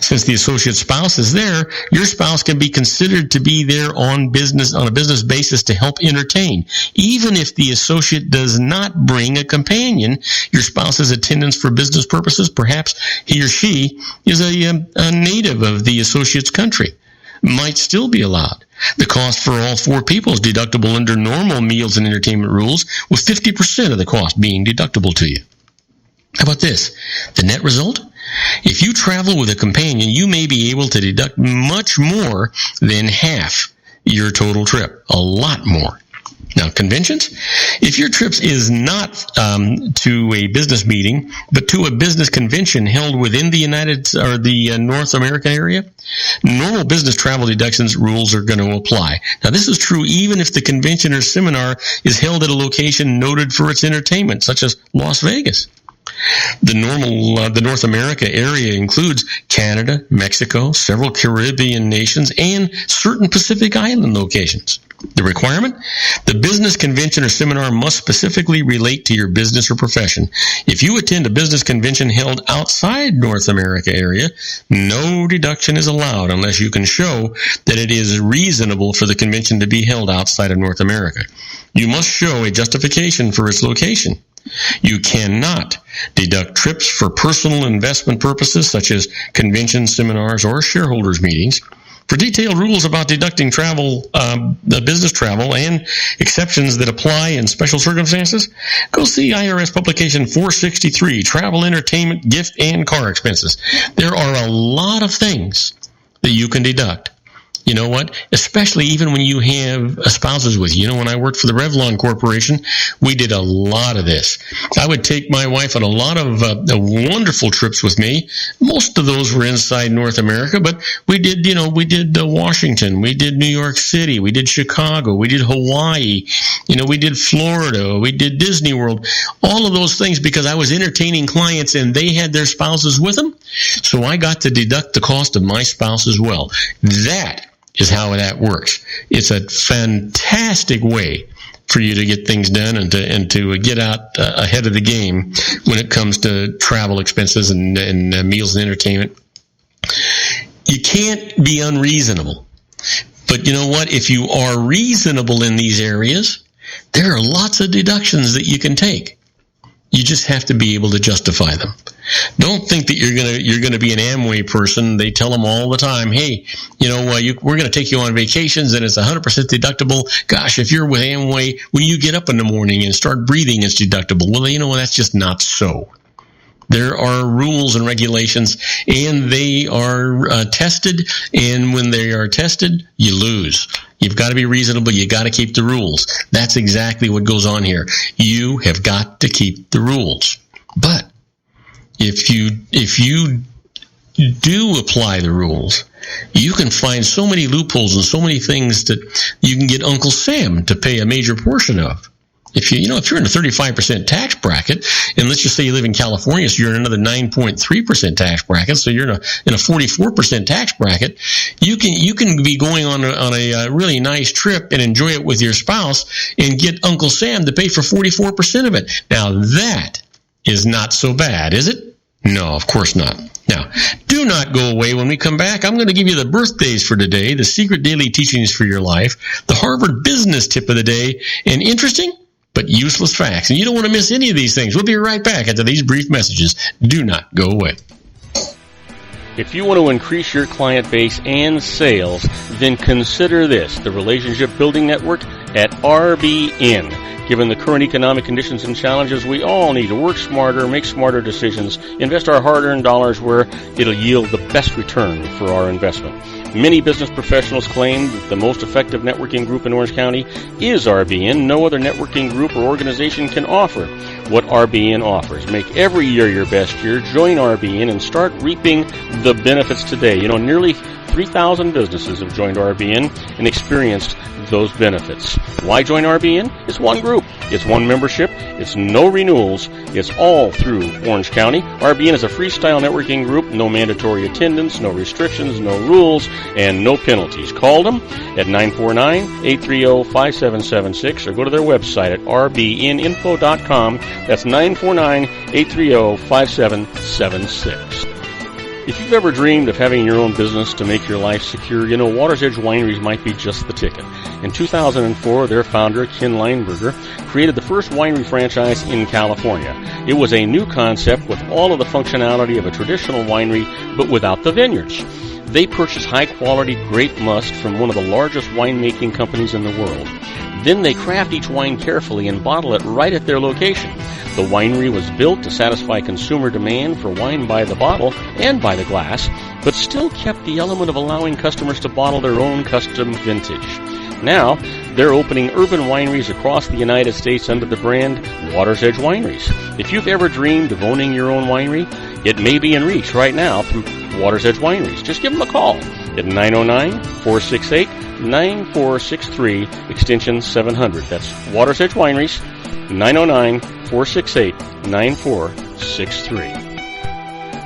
Since the associate's spouse is there, your spouse can be considered to be there on a business basis to help entertain. Even if the associate does not bring a companion, your spouse's attendance for business purposes, perhaps he or she is a native of the associate's country, might still be allowed. The cost for all 4 people is deductible under normal meals and entertainment rules, with 50% of the cost being deductible to you. How about this? The net result? If you travel with a companion, you may be able to deduct much more than half your total trip. A lot more. Now, conventions? If your trip is not to a business meeting, but to a business convention held within the North American area, normal business travel deductions rules are going to apply. Now, this is true even if the convention or seminar is held at a location noted for its entertainment, such as Las Vegas. The North America area includes Canada, Mexico, several Caribbean nations, and certain Pacific Island locations. The requirement? The business convention or seminar must specifically relate to your business or profession. If you attend a business convention held outside North America area, no deduction is allowed unless you can show that it is reasonable for the convention to be held outside of North America. You must show a justification for its location. You cannot deduct trips for personal investment purposes such as conventions, seminars, or shareholders meetings. For detailed rules about deducting business travel, and exceptions that apply in special circumstances, go see IRS Publication 463, Travel, Entertainment, Gift, and Car Expenses. There are a lot of things that you can deduct. You know what? Especially even when you have spouses with you. You know, when I worked for the Revlon Corporation, we did a lot of this. I would take my wife on a lot of wonderful trips with me. Most of those were inside North America, but we did Washington, we did New York City, we did Chicago, we did Hawaii, we did Florida, we did Disney World, all of those things because I was entertaining clients and they had their spouses with them. So I got to deduct the cost of my spouse as well. That is how that works. It's a fantastic way for you to get things done and to get out ahead of the game when it comes to travel expenses and meals and entertainment. You can't be unreasonable. But you know what? If you are reasonable in these areas, there are lots of deductions that you can take. You just have to be able to justify them. Don't think that you're gonna be an Amway person. They tell them all the time, hey, we're gonna take you on vacations and it's 100% deductible. Gosh, if you're with Amway, when you get up in the morning and start breathing, it's deductible. Well, that's just not so. There are rules and regulations, and they are tested. And when they are tested, you lose. You've got to be reasonable. You got to keep the rules. That's exactly what goes on here. You have got to keep the rules. But if you do apply the rules, you can find so many loopholes and so many things that you can get Uncle Sam to pay a major portion of. If you're in a 35% tax bracket, and let's just say you live in California, so you're in another 9.3% tax bracket, so you're in a 44% tax bracket, you can be going on a really nice trip and enjoy it with your spouse and get Uncle Sam to pay for 44% of it. Now that is not so bad, is it? No, of course not. Now, do not go away. When we come back, I'm going to give you the birthdays for today, the secret daily teachings for your life, the Harvard business tip of the day, and interesting but useless facts. And you don't want to miss any of these things. We'll be right back after these brief messages. Do not go away. If you want to increase your client base and sales, then consider this, the Relationship Building Network at RBN. Given the current economic conditions and challenges, we all need to work smarter, make smarter decisions, invest our hard-earned dollars where it'll yield the best return for our investment. Many business professionals claim that the most effective networking group in Orange County is RBN. No other networking group or organization can offer what RBN offers. Make every year your best year. Join RBN and start reaping the benefits today. Nearly 3,000 businesses have joined RBN and experienced those benefits. Why join RBN? It's one group. It's one membership. It's no renewals. It's all through Orange County. RBN is a freestyle networking group. No mandatory attendance, no restrictions, no rules, and no penalties. Call them at 949-830-5776 or go to their website at rbninfo.com. That's 949-830-5776. If you've ever dreamed of having your own business to make your life secure, Water's Edge Wineries might be just the ticket. In 2004, their founder, Ken Lineberger, created the first winery franchise in California. It was a new concept with all of the functionality of a traditional winery, but without the vineyards. They purchased high-quality grape must from one of the largest winemaking companies in the world. Then they craft each wine carefully and bottle it right at their location. The winery was built to satisfy consumer demand for wine by the bottle and by the glass, but still kept the element of allowing customers to bottle their own custom vintage. Now, they're opening urban wineries across the United States under the brand Water's Edge Wineries. If you've ever dreamed of owning your own winery, it may be in reach right now through Water's Edge Wineries. Just give them a call at 909-468-9463, extension 700. That's Water's Edge Wineries, 909-468-9463.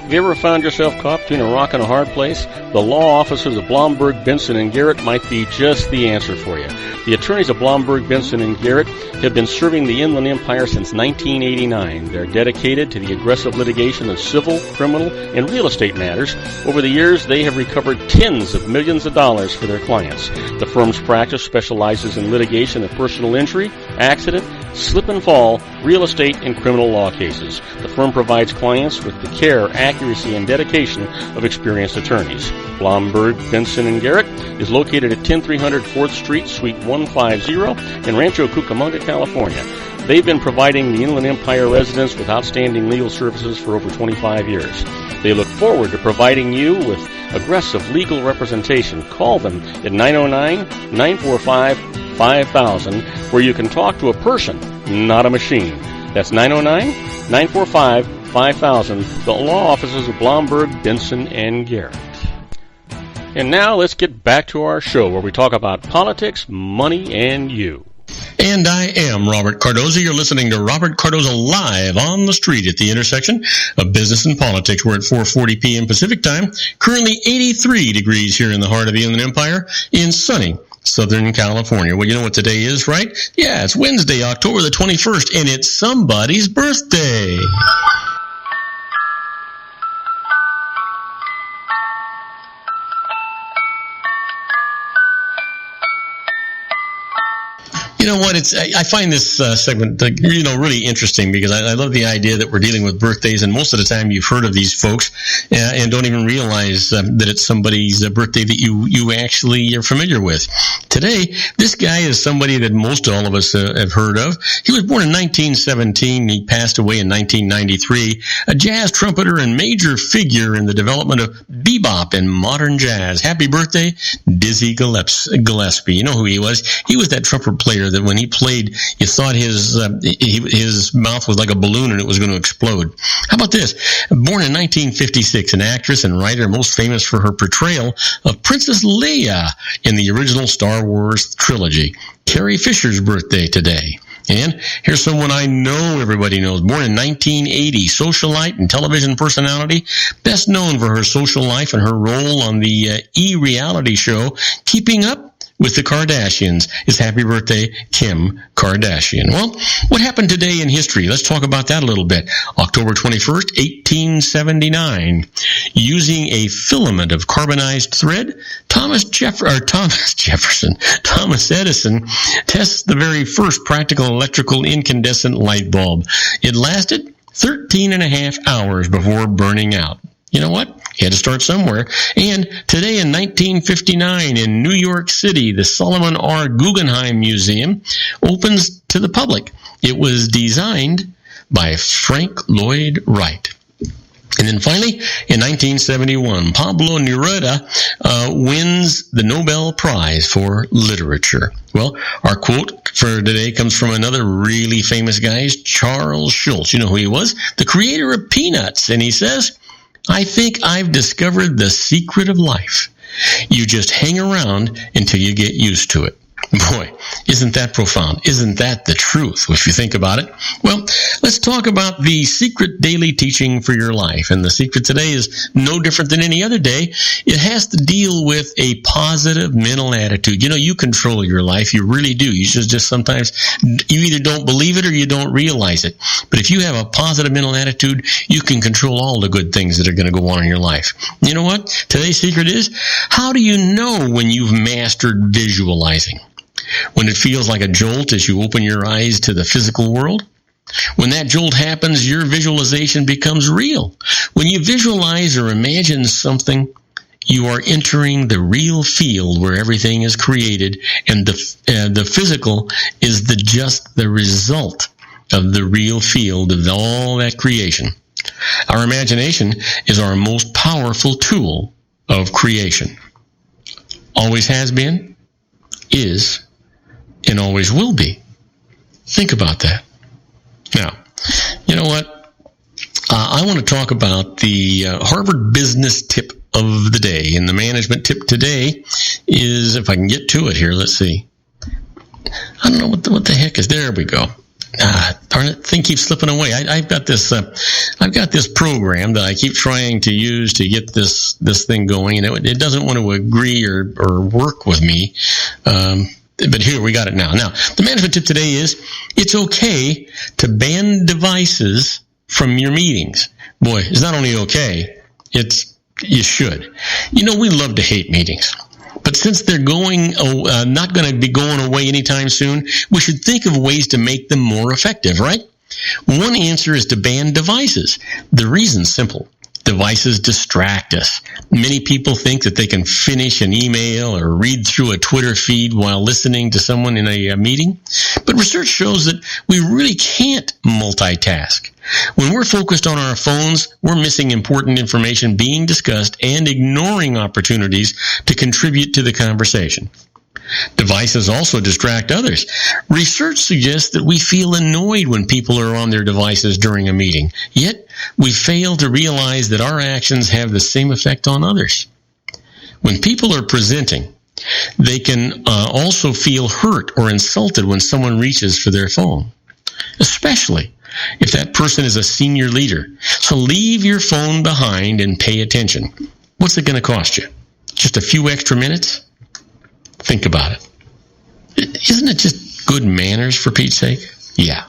Have you ever found yourself caught between a rock and a hard place? The law offices of Blomberg, Benson, and Garrett might be just the answer for you. The attorneys of Blomberg, Benson, and Garrett have been serving the Inland Empire since 1989. They're dedicated to the aggressive litigation of civil, criminal, and real estate matters. Over the years, they have recovered tens of millions of dollars for their clients. The firm's practice specializes in litigation of personal injury, accident, slip and fall, real estate, and criminal law cases. The firm provides clients with the care, accuracy, and dedication of experienced attorneys. Blomberg, Benson, and Garrett is located at 10300 4th Street, Suite 150 in Rancho Cucamonga, California. They've been providing the Inland Empire residents with outstanding legal services for over 25 years. They look forward to providing you with aggressive legal representation. Call them at 909-945-5000, where you can talk to a person, not a machine. That's 909-945-5000, the law offices of Blomberg, Benson, and Garrett. And now let's get back to our show where we talk about politics, money, and you. And I am Robert Cardoza. You're listening to Robert Cardoza live on the street at the intersection of business and politics. We're at 4:40 p.m. Pacific time. Currently 83 degrees here in the heart of the Inland Empire in sunny Southern California. Well, you know what today is, right? Yeah, it's Wednesday, October the 21st, and it's somebody's birthday. You know what? I find this segment, really interesting because I love the idea that we're dealing with birthdays, and most of the time you've heard of these folks and don't even realize that it's somebody's birthday that you actually are familiar with. Today, this guy is somebody that most all of us have heard of. He was born in 1917. He passed away in 1993. A jazz trumpeter and major figure in the development of bebop and modern jazz. Happy birthday, Dizzy Gillespie. You know who he was? He was that trumpet player that when he played, you thought his mouth was like a balloon and it was going to explode. How about this? Born in 1956, an actress and writer most famous for her portrayal of Princess Leia in the original Star Wars trilogy. Carrie Fisher's birthday today. And here's someone I know everybody knows. Born in 1980, socialite and television personality, best known for her social life and her role on the e-reality show Keeping Up with the Kardashians is happy birthday, Kim Kardashian. Well, what happened today in history? Let's talk about that a little bit. October 21st, 1879. Using a filament of carbonized thread, Thomas Edison tests the very first practical electrical incandescent light bulb. It lasted 13 and a half hours before burning out. You know what? He had to start somewhere. And today in 1959 in New York City, the Solomon R. Guggenheim Museum opens to the public. It was designed by Frank Lloyd Wright. And then finally, in 1971, Pablo Neruda wins the Nobel Prize for Literature. Well, our quote for today comes from another really famous guy, Charles Schulz. You know who he was? The creator of Peanuts. And he says, I think I've discovered the secret of life. You just hang around until you get used to it. Boy, isn't that profound? Isn't that the truth, if you think about it? Well, let's talk about the secret daily teaching for your life. And the secret today is no different than any other day. It has to deal with a positive mental attitude. You know, you control your life. You really do. You just sometimes, you either don't believe it or you don't realize it. But if you have a positive mental attitude, you can control all the good things that are going to go on in your life. You know what? Today's secret is, how do you know when you've mastered visualizing? When it feels like a jolt as you open your eyes to the physical world? When that jolt happens, your visualization becomes real. When you visualize or imagine something, you are entering the real field where everything is created, and the physical is just the result of the real field of all that creation. Our imagination is our most powerful tool of creation. Always has been, is, and always will be. Think about that. Now, you know what? I want to talk about the Harvard Business Tip of the day. And the management tip today is, if I can get to it here, let's see. I don't know what the heck is. There we go. Darn it, thing keeps slipping away. I've got this program that I keep trying to use to get this thing going, and it doesn't want to agree or work with me. But here, we got it now. Now, the management tip today is, it's okay to ban devices from your meetings. Boy, it's not only okay, you should. You know, we love to hate meetings. But since they're not going to be going away anytime soon, we should think of ways to make them more effective, right? One answer is to ban devices. The reason's simple. Devices distract us. Many people think that they can finish an email or read through a Twitter feed while listening to someone in a meeting. But research shows that we really can't multitask. When we're focused on our phones, we're missing important information being discussed and ignoring opportunities to contribute to the conversation. Devices also distract others. Research suggests that we feel annoyed when people are on their devices during a meeting, yet we fail to realize that our actions have the same effect on others. When people are presenting, they can also feel hurt or insulted when someone reaches for their phone, especially if that person is a senior leader. So leave your phone behind and pay attention. What's it going to cost you? Just a few extra minutes? Think about it. Isn't it just good manners, for Pete's sake? Yeah.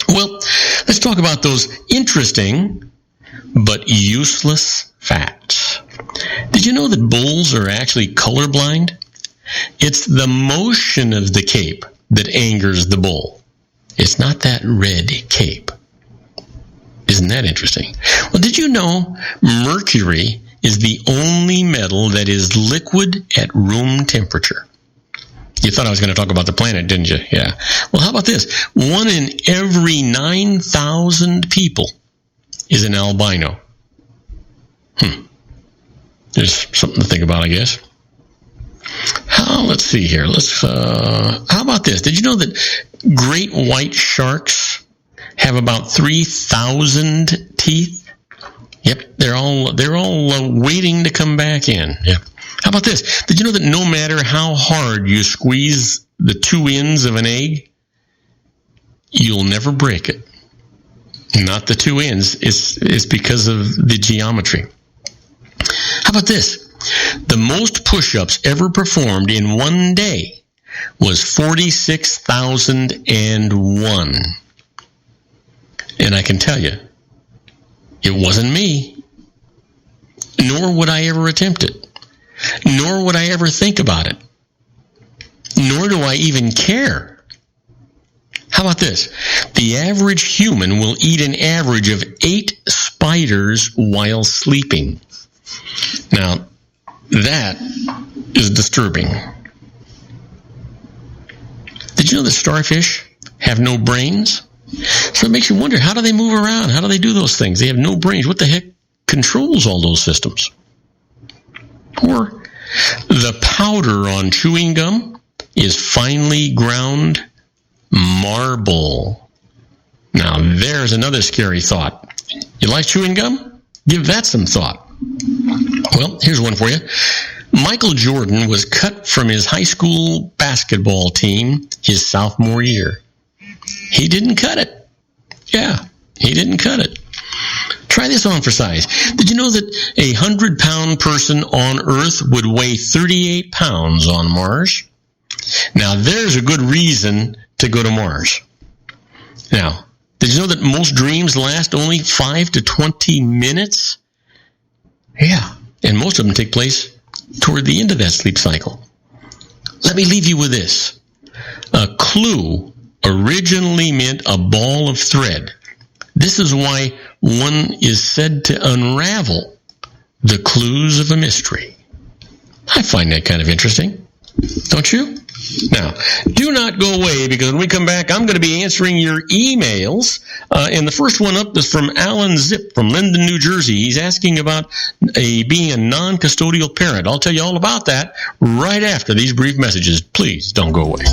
Well, let's talk about those interesting but useless facts. Did you know that bulls are actually colorblind? It's the motion of the cape that angers the bull. It's not that red cape. Isn't that interesting? Well, did you know mercury is the only metal that is liquid at room temperature? You thought I was going to talk about the planet, didn't you? Yeah. Well, how about this? 1 in every 9,000 people is an albino. There's something to think about, I guess. Let's see here. How about this? Did you know that great white sharks have about 3,000 teeth? Yep, they're all waiting to come back in. Yep. How about this? Did you know that no matter how hard you squeeze the two ends of an egg, you'll never break it? Not the two ends. It's because of the geometry. How about this? The most push-ups ever performed in one day was 46,001. And I can tell you, it wasn't me. Nor would I ever attempt it. Nor would I ever think about it. Nor do I even care. How about this? The average human will eat an average of 8 spiders while sleeping. Now, that is disturbing. Did you know that starfish have no brains? So it makes you wonder, how do they move around? How do they do those things? They have no brains. What the heck controls all those systems? Or the powder on chewing gum is finely ground marble. Now, there's another scary thought. You like chewing gum? Give that some thought. Well, here's one for you. Michael Jordan was cut from his high school basketball team his sophomore year. He didn't cut it. Yeah, he didn't cut it. Try this on for size. Did you know that a 100-pound person on Earth would weigh 38 pounds on Mars? Now, there's a good reason to go to Mars. Now, did you know that most dreams last only 5 to 20 minutes? Yeah, and most of them take place toward the end of that sleep cycle. Let me leave you with this. A clue originally meant a ball of thread. This is why one is said to unravel the clues of a mystery. I find that kind of interesting. Don't you? Now, do not go away, because when we come back, I'm going to be answering your emails. And the first one up is from Alan Zip from Linden, New Jersey. He's asking about being a non-custodial parent. I'll tell you all about that right after these brief messages. Please don't go away.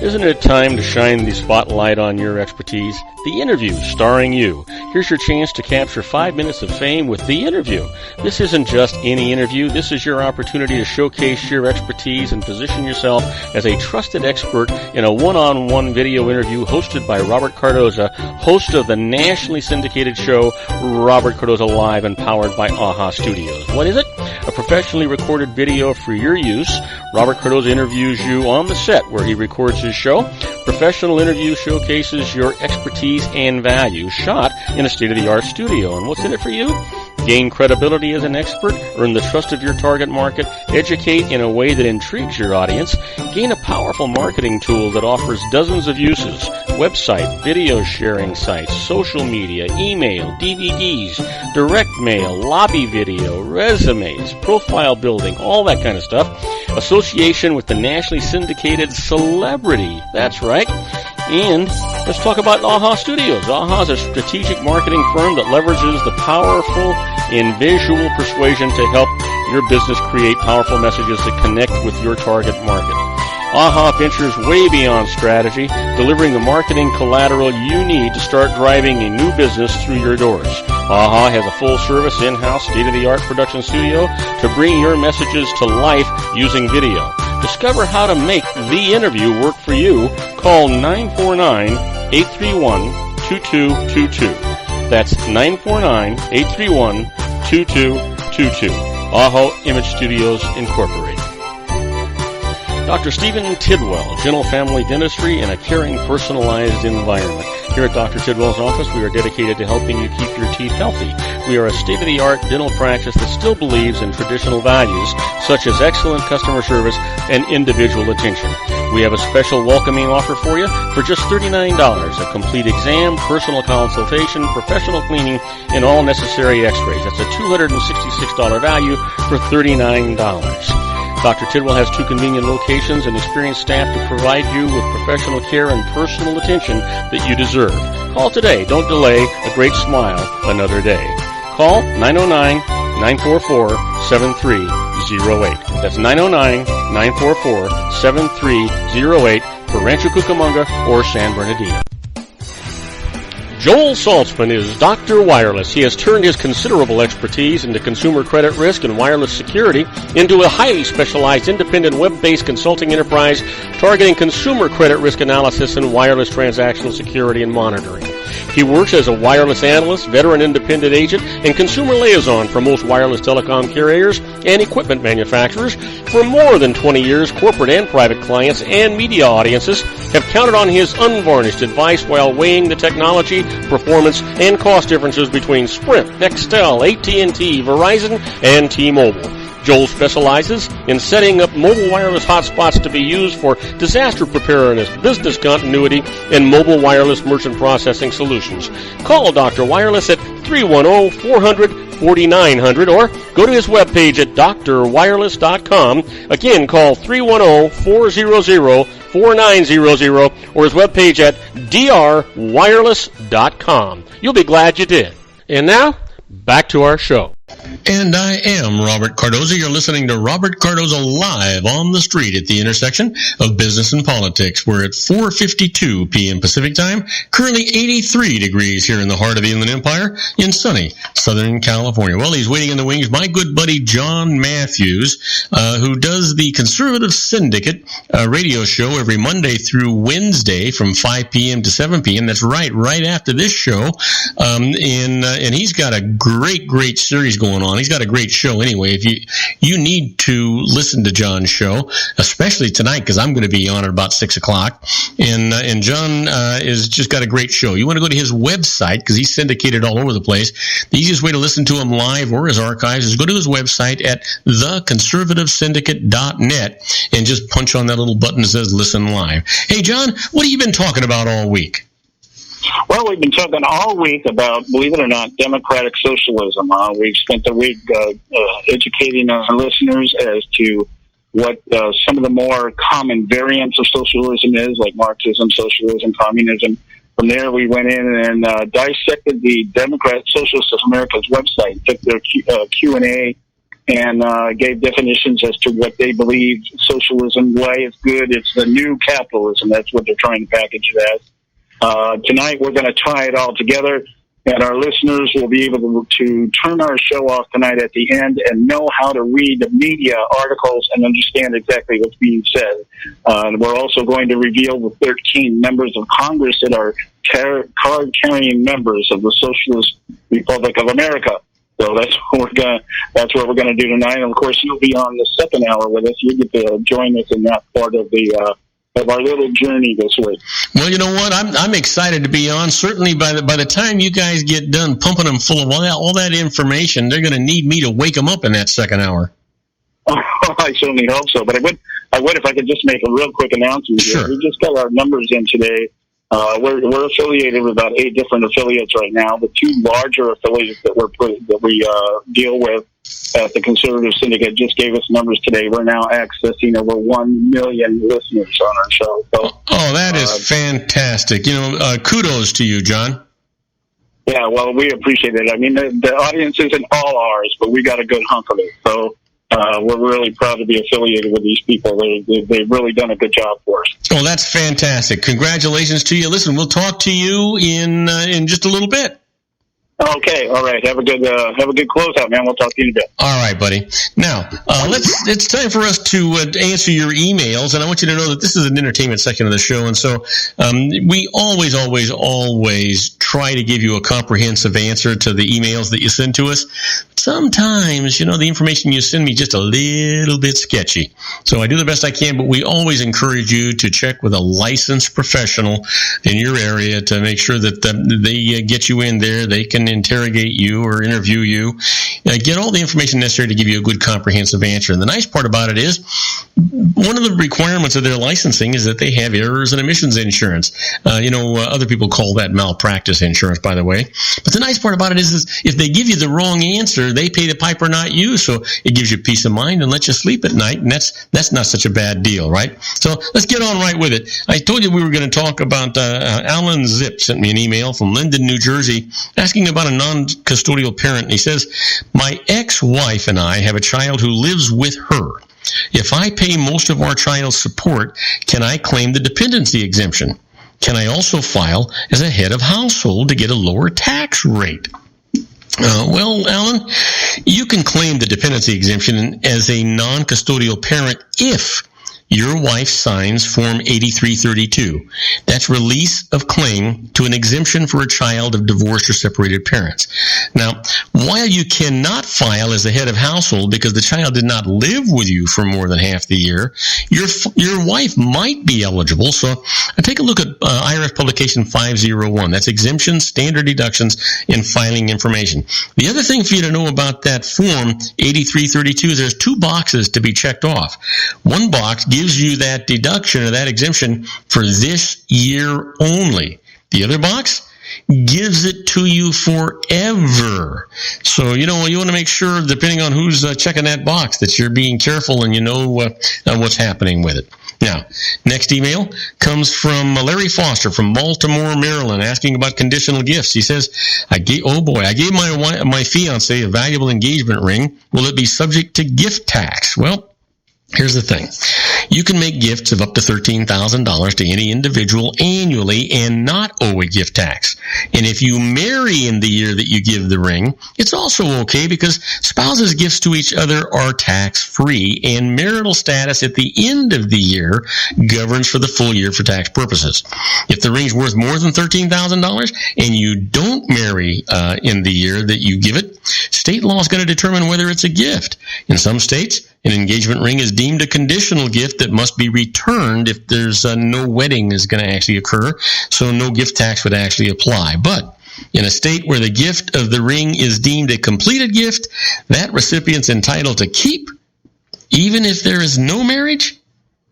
Isn't it time to shine the spotlight on your expertise? The Interview, starring you. Here's your chance to capture 5 minutes of fame with The Interview. This isn't just any interview. This is your opportunity to showcase your expertise and position yourself as a trusted expert in a one-on-one video interview hosted by Robert Cardoza, host of the nationally syndicated show Robert Cardoza Live, and powered by AHA Studios. What is it? A professionally recorded video for your use. Robert Cardoza interviews you on the set where he records his show. Professional interview showcases your expertise and value, shot in a state-of-the-art studio. And what's in it for you? Gain credibility as an expert, earn the trust of your target market, educate in a way that intrigues your audience, gain a powerful marketing tool that offers dozens of uses: website, video sharing sites, social media, email, DVDs, direct mail, lobby video, resumes, profile building, all that kind of stuff. Association with the nationally syndicated celebrity. That's right. And let's talk about AHA Studios. AHA is a strategic marketing firm that leverages the powerful and visual persuasion to help your business create powerful messages that connect with your target market. AHA ventures way beyond strategy, delivering the marketing collateral you need to start driving a new business through your doors. AHA has a full-service, in-house, state-of-the-art production studio to bring your messages to life using video. Discover how to make The Interview work for you. Call 949-831-2222. That's 949-831-2222. AHA Image Studios, Incorporated. Dr. Stephen Tidwell, Gentle Family Dentistry in a caring, personalized environment. Here at Dr. Tidwell's office, we are dedicated to helping you keep your teeth healthy. We are a state-of-the-art dental practice that still believes in traditional values, such as excellent customer service and individual attention. We have a special welcoming offer for you for just $39, a complete exam, personal consultation, professional cleaning, and all necessary x-rays. That's a $266 value for $39. Dr. Tidwell has 2 convenient locations and experienced staff to provide you with professional care and personal attention that you deserve. Call today. Don't delay. A great smile another day. Call 909-944-7308. That's 909-944-7308 for Rancho Cucamonga or San Bernardino. Joel Saltzman is Dr. Wireless. He has turned his considerable expertise into consumer credit risk and wireless security into a highly specialized independent web-based consulting enterprise targeting consumer credit risk analysis and wireless transactional security and monitoring. He works as a wireless analyst, veteran independent agent, and consumer liaison for most wireless telecom carriers and equipment manufacturers. For more than 20 years, corporate and private clients and media audiences have counted on his unvarnished advice while weighing the technology, performance, and cost differences between Sprint, Nextel, AT&T, Verizon, and T-Mobile. Joel specializes in setting up mobile wireless hotspots to be used for disaster preparedness, business continuity, and mobile wireless merchant processing solutions. Call Dr. Wireless at 310-400-4900 or go to his webpage at drwireless.com. Again, call 310-400-4900 or his webpage at drwireless.com. You'll be glad you did. And now, back to our show. And I am Robert Cardoza. You're listening to Robert Cardoza Live on the Street at the intersection of business and politics. We're at 4:52 p.m. Pacific Time, currently 83 degrees here in the heart of the Inland Empire in sunny Southern California. Well, he's waiting in the wings, my good buddy John Matthews, who does the Conservative Syndicate radio show every Monday through Wednesday from 5 p.m. to 7 p.m. That's right after this show. And he's got a great series going on. He's got a great show anyway. If you need to listen to John's show, especially tonight, because I'm going to be on at about 6 o'clock. And John is just got a great show. You want to go to his website, because he's syndicated all over the place. The easiest way to listen to him live or his archives is go to his website at theconservativesyndicate.net and just punch on that little button that says listen live. Hey, John, what have you been talking about all week? Well, we've been talking all week about, believe it or not, democratic socialism. We've spent the week educating our listeners as to what some of the more common variants of socialism is, like Marxism, socialism, communism. From there, we went in and dissected the Democratic Socialists of America's website, took their Q&A, and gave definitions as to what they believe socialism, why it's good. It's the new capitalism. That's what they're trying to package it as. Tonight, we're going to tie it all together, and our listeners will be able to turn our show off tonight at the end and know how to read the media articles and understand exactly what's being said. We're also going to reveal the 13 members of Congress that are card-carrying members of the Socialist Republic of America. So that's what we're going to do tonight. And of course, you'll be on the second hour with us. You get to join us in that part of our little journey this week. Well, you know what? I'm excited to be on. Certainly, by the time you guys get done pumping them full of all that information, they're going to need me to wake them up in that second hour. Oh, I certainly hope so. But I would if I could just make a real quick announcement. Sure. We just got our numbers in today. We're affiliated with about 8 different affiliates right now. The 2 larger affiliates that we deal with at the Conservative Syndicate just gave us numbers today. We're now accessing over 1 million listeners on our show. So, that is fantastic. Kudos to you, John. Yeah, well, we appreciate it. I mean, the audience isn't all ours, but we got a good hunk of it. So we're really proud to be affiliated with these people. They've really done a good job for us. Oh, that's fantastic. Congratulations to you. Listen, we'll talk to you in just a little bit. Okay, all right. Have a good closeout, man. We'll talk to you in a bit. All right, buddy. Now, it's time for us to answer your emails, and I want you to know that this is an entertainment section of the show, and so we always try to give you a comprehensive answer to the emails that you send to us. Sometimes, the information you send me just a little bit sketchy. So I do the best I can, but we always encourage you to check with a licensed professional in your area to make sure that they get you in there. They can interrogate you or interview you, get all the information necessary to give you a good comprehensive answer. And the nice part about it is one of the requirements of their licensing is that they have errors and omissions insurance. Other people call that malpractice insurance, by the way. But the nice part about it is if they give you the wrong answer, they pay the piper, not you. So it gives you peace of mind and lets you sleep at night. And that's not such a bad deal, right? So let's get on right with it. I told you we were going to talk about Alan Zip sent me an email from Linden, New Jersey, asking about a non-custodial parent. And he says, my ex-wife and I have a child who lives with her. If I pay most of our child's support, can I claim the dependency exemption? Can I also file as a head of household to get a lower tax rate? Well, Alan, you can claim the dependency exemption as a non-custodial parent if your wife signs Form 8332. That's release of claim to an exemption for a child of divorced or separated parents. Now, while you cannot file as the head of household because the child did not live with you for more than half the year, your wife might be eligible. So take a look at IRS Publication 501. That's exemptions, standard deductions, and filing information. The other thing for you to know about that Form 8332 is there's two boxes to be checked off. One box gives you that deduction or that exemption for this year only. The other box gives it to you forever. So, you want to make sure, depending on who's checking that box, that you're being careful and you know what's happening with it. Now, next email comes from Larry Foster from Baltimore, Maryland, asking about conditional gifts. He says, I gave my fiance a valuable engagement ring. Will it be subject to gift tax? Well, here's the thing. You can make gifts of up to $13,000 to any individual annually and not owe a gift tax. And if you marry in the year that you give the ring, it's also okay because spouses' gifts to each other are tax-free, and marital status at the end of the year governs for the full year for tax purposes. If the ring's worth more than $13,000 and you don't marry in the year that you give it, state law is going to determine whether it's a gift. In some states, an engagement ring is deemed a conditional gift that must be returned if there's no wedding is going to actually occur, so no gift tax would actually apply. But in a state where the gift of the ring is deemed a completed gift, that recipient's entitled to keep, even if there is no marriage,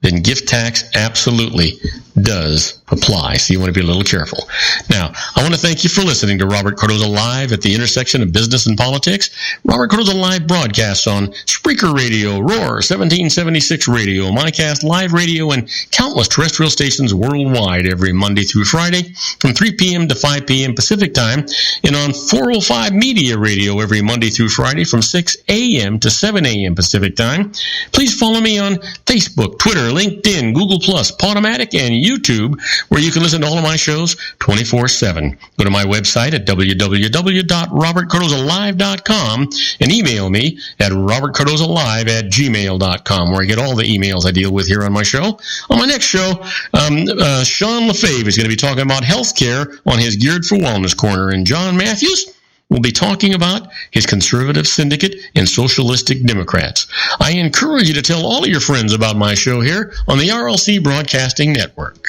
then gift tax absolutely does apply. So you want to be a little careful. Now, I want to thank you for listening to Robert Cardoza Live at the intersection of business and politics. Robert Cardoza Live broadcasts on Spreaker Radio, Roar, 1776 Radio, MyCast Live Radio, and countless terrestrial stations worldwide every Monday through Friday from 3 p.m. to 5 p.m. Pacific Time, and on 405 Media Radio every Monday through Friday from 6 a.m. to 7 a.m. Pacific Time. Please follow me on Facebook, Twitter, LinkedIn, Google+, Podomatic, and YouTube, where you can listen to all of my shows 24/7. Go to my website at www.robertcardozalive.com and email me at robertcardozalive@gmail.com, where I get all the emails I deal with here on my show. On my next show, Sean LaFave is going to be talking about healthcare on his Geared for Wellness Corner, and John Matthews will be talking about his conservative syndicate and socialistic Democrats. I encourage you to tell all of your friends about my show here on the RLC Broadcasting Network.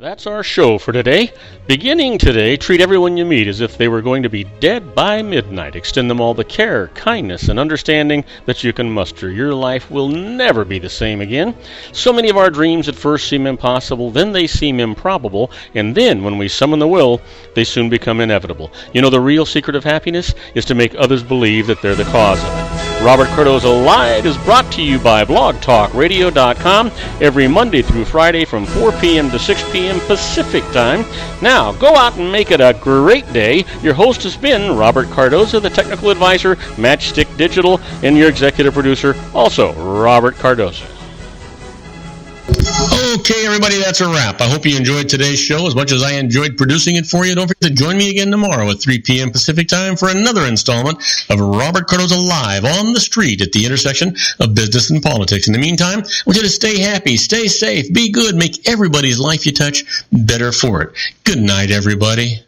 That's our show for today. Beginning today, treat everyone you meet as if they were going to be dead by midnight. Extend them all the care, kindness, and understanding that you can muster. Your life will never be the same again. So many of our dreams at first seem impossible, then they seem improbable, and then when we summon the will, they soon become inevitable. You know, the real secret of happiness is to make others believe that they're the cause of it. Robert Cardoza Live is brought to you by blogtalkradio.com every Monday through Friday from 4 p.m. to 6 p.m. Pacific Time. Now, go out and make it a great day. Your host has been Robert Cardoza, the technical advisor, Matchstick Digital, and your executive producer, also Robert Cardoza. Okay, everybody, that's a wrap. I hope you enjoyed today's show as much as I enjoyed producing it for you. Don't forget to join me again tomorrow at 3 p.m. Pacific Time for another installment of Robert Cardoza Live on the street at the intersection of business and politics. In the meantime, I want you to stay happy, stay safe, be good, make everybody's life you touch better for it. Good night, everybody.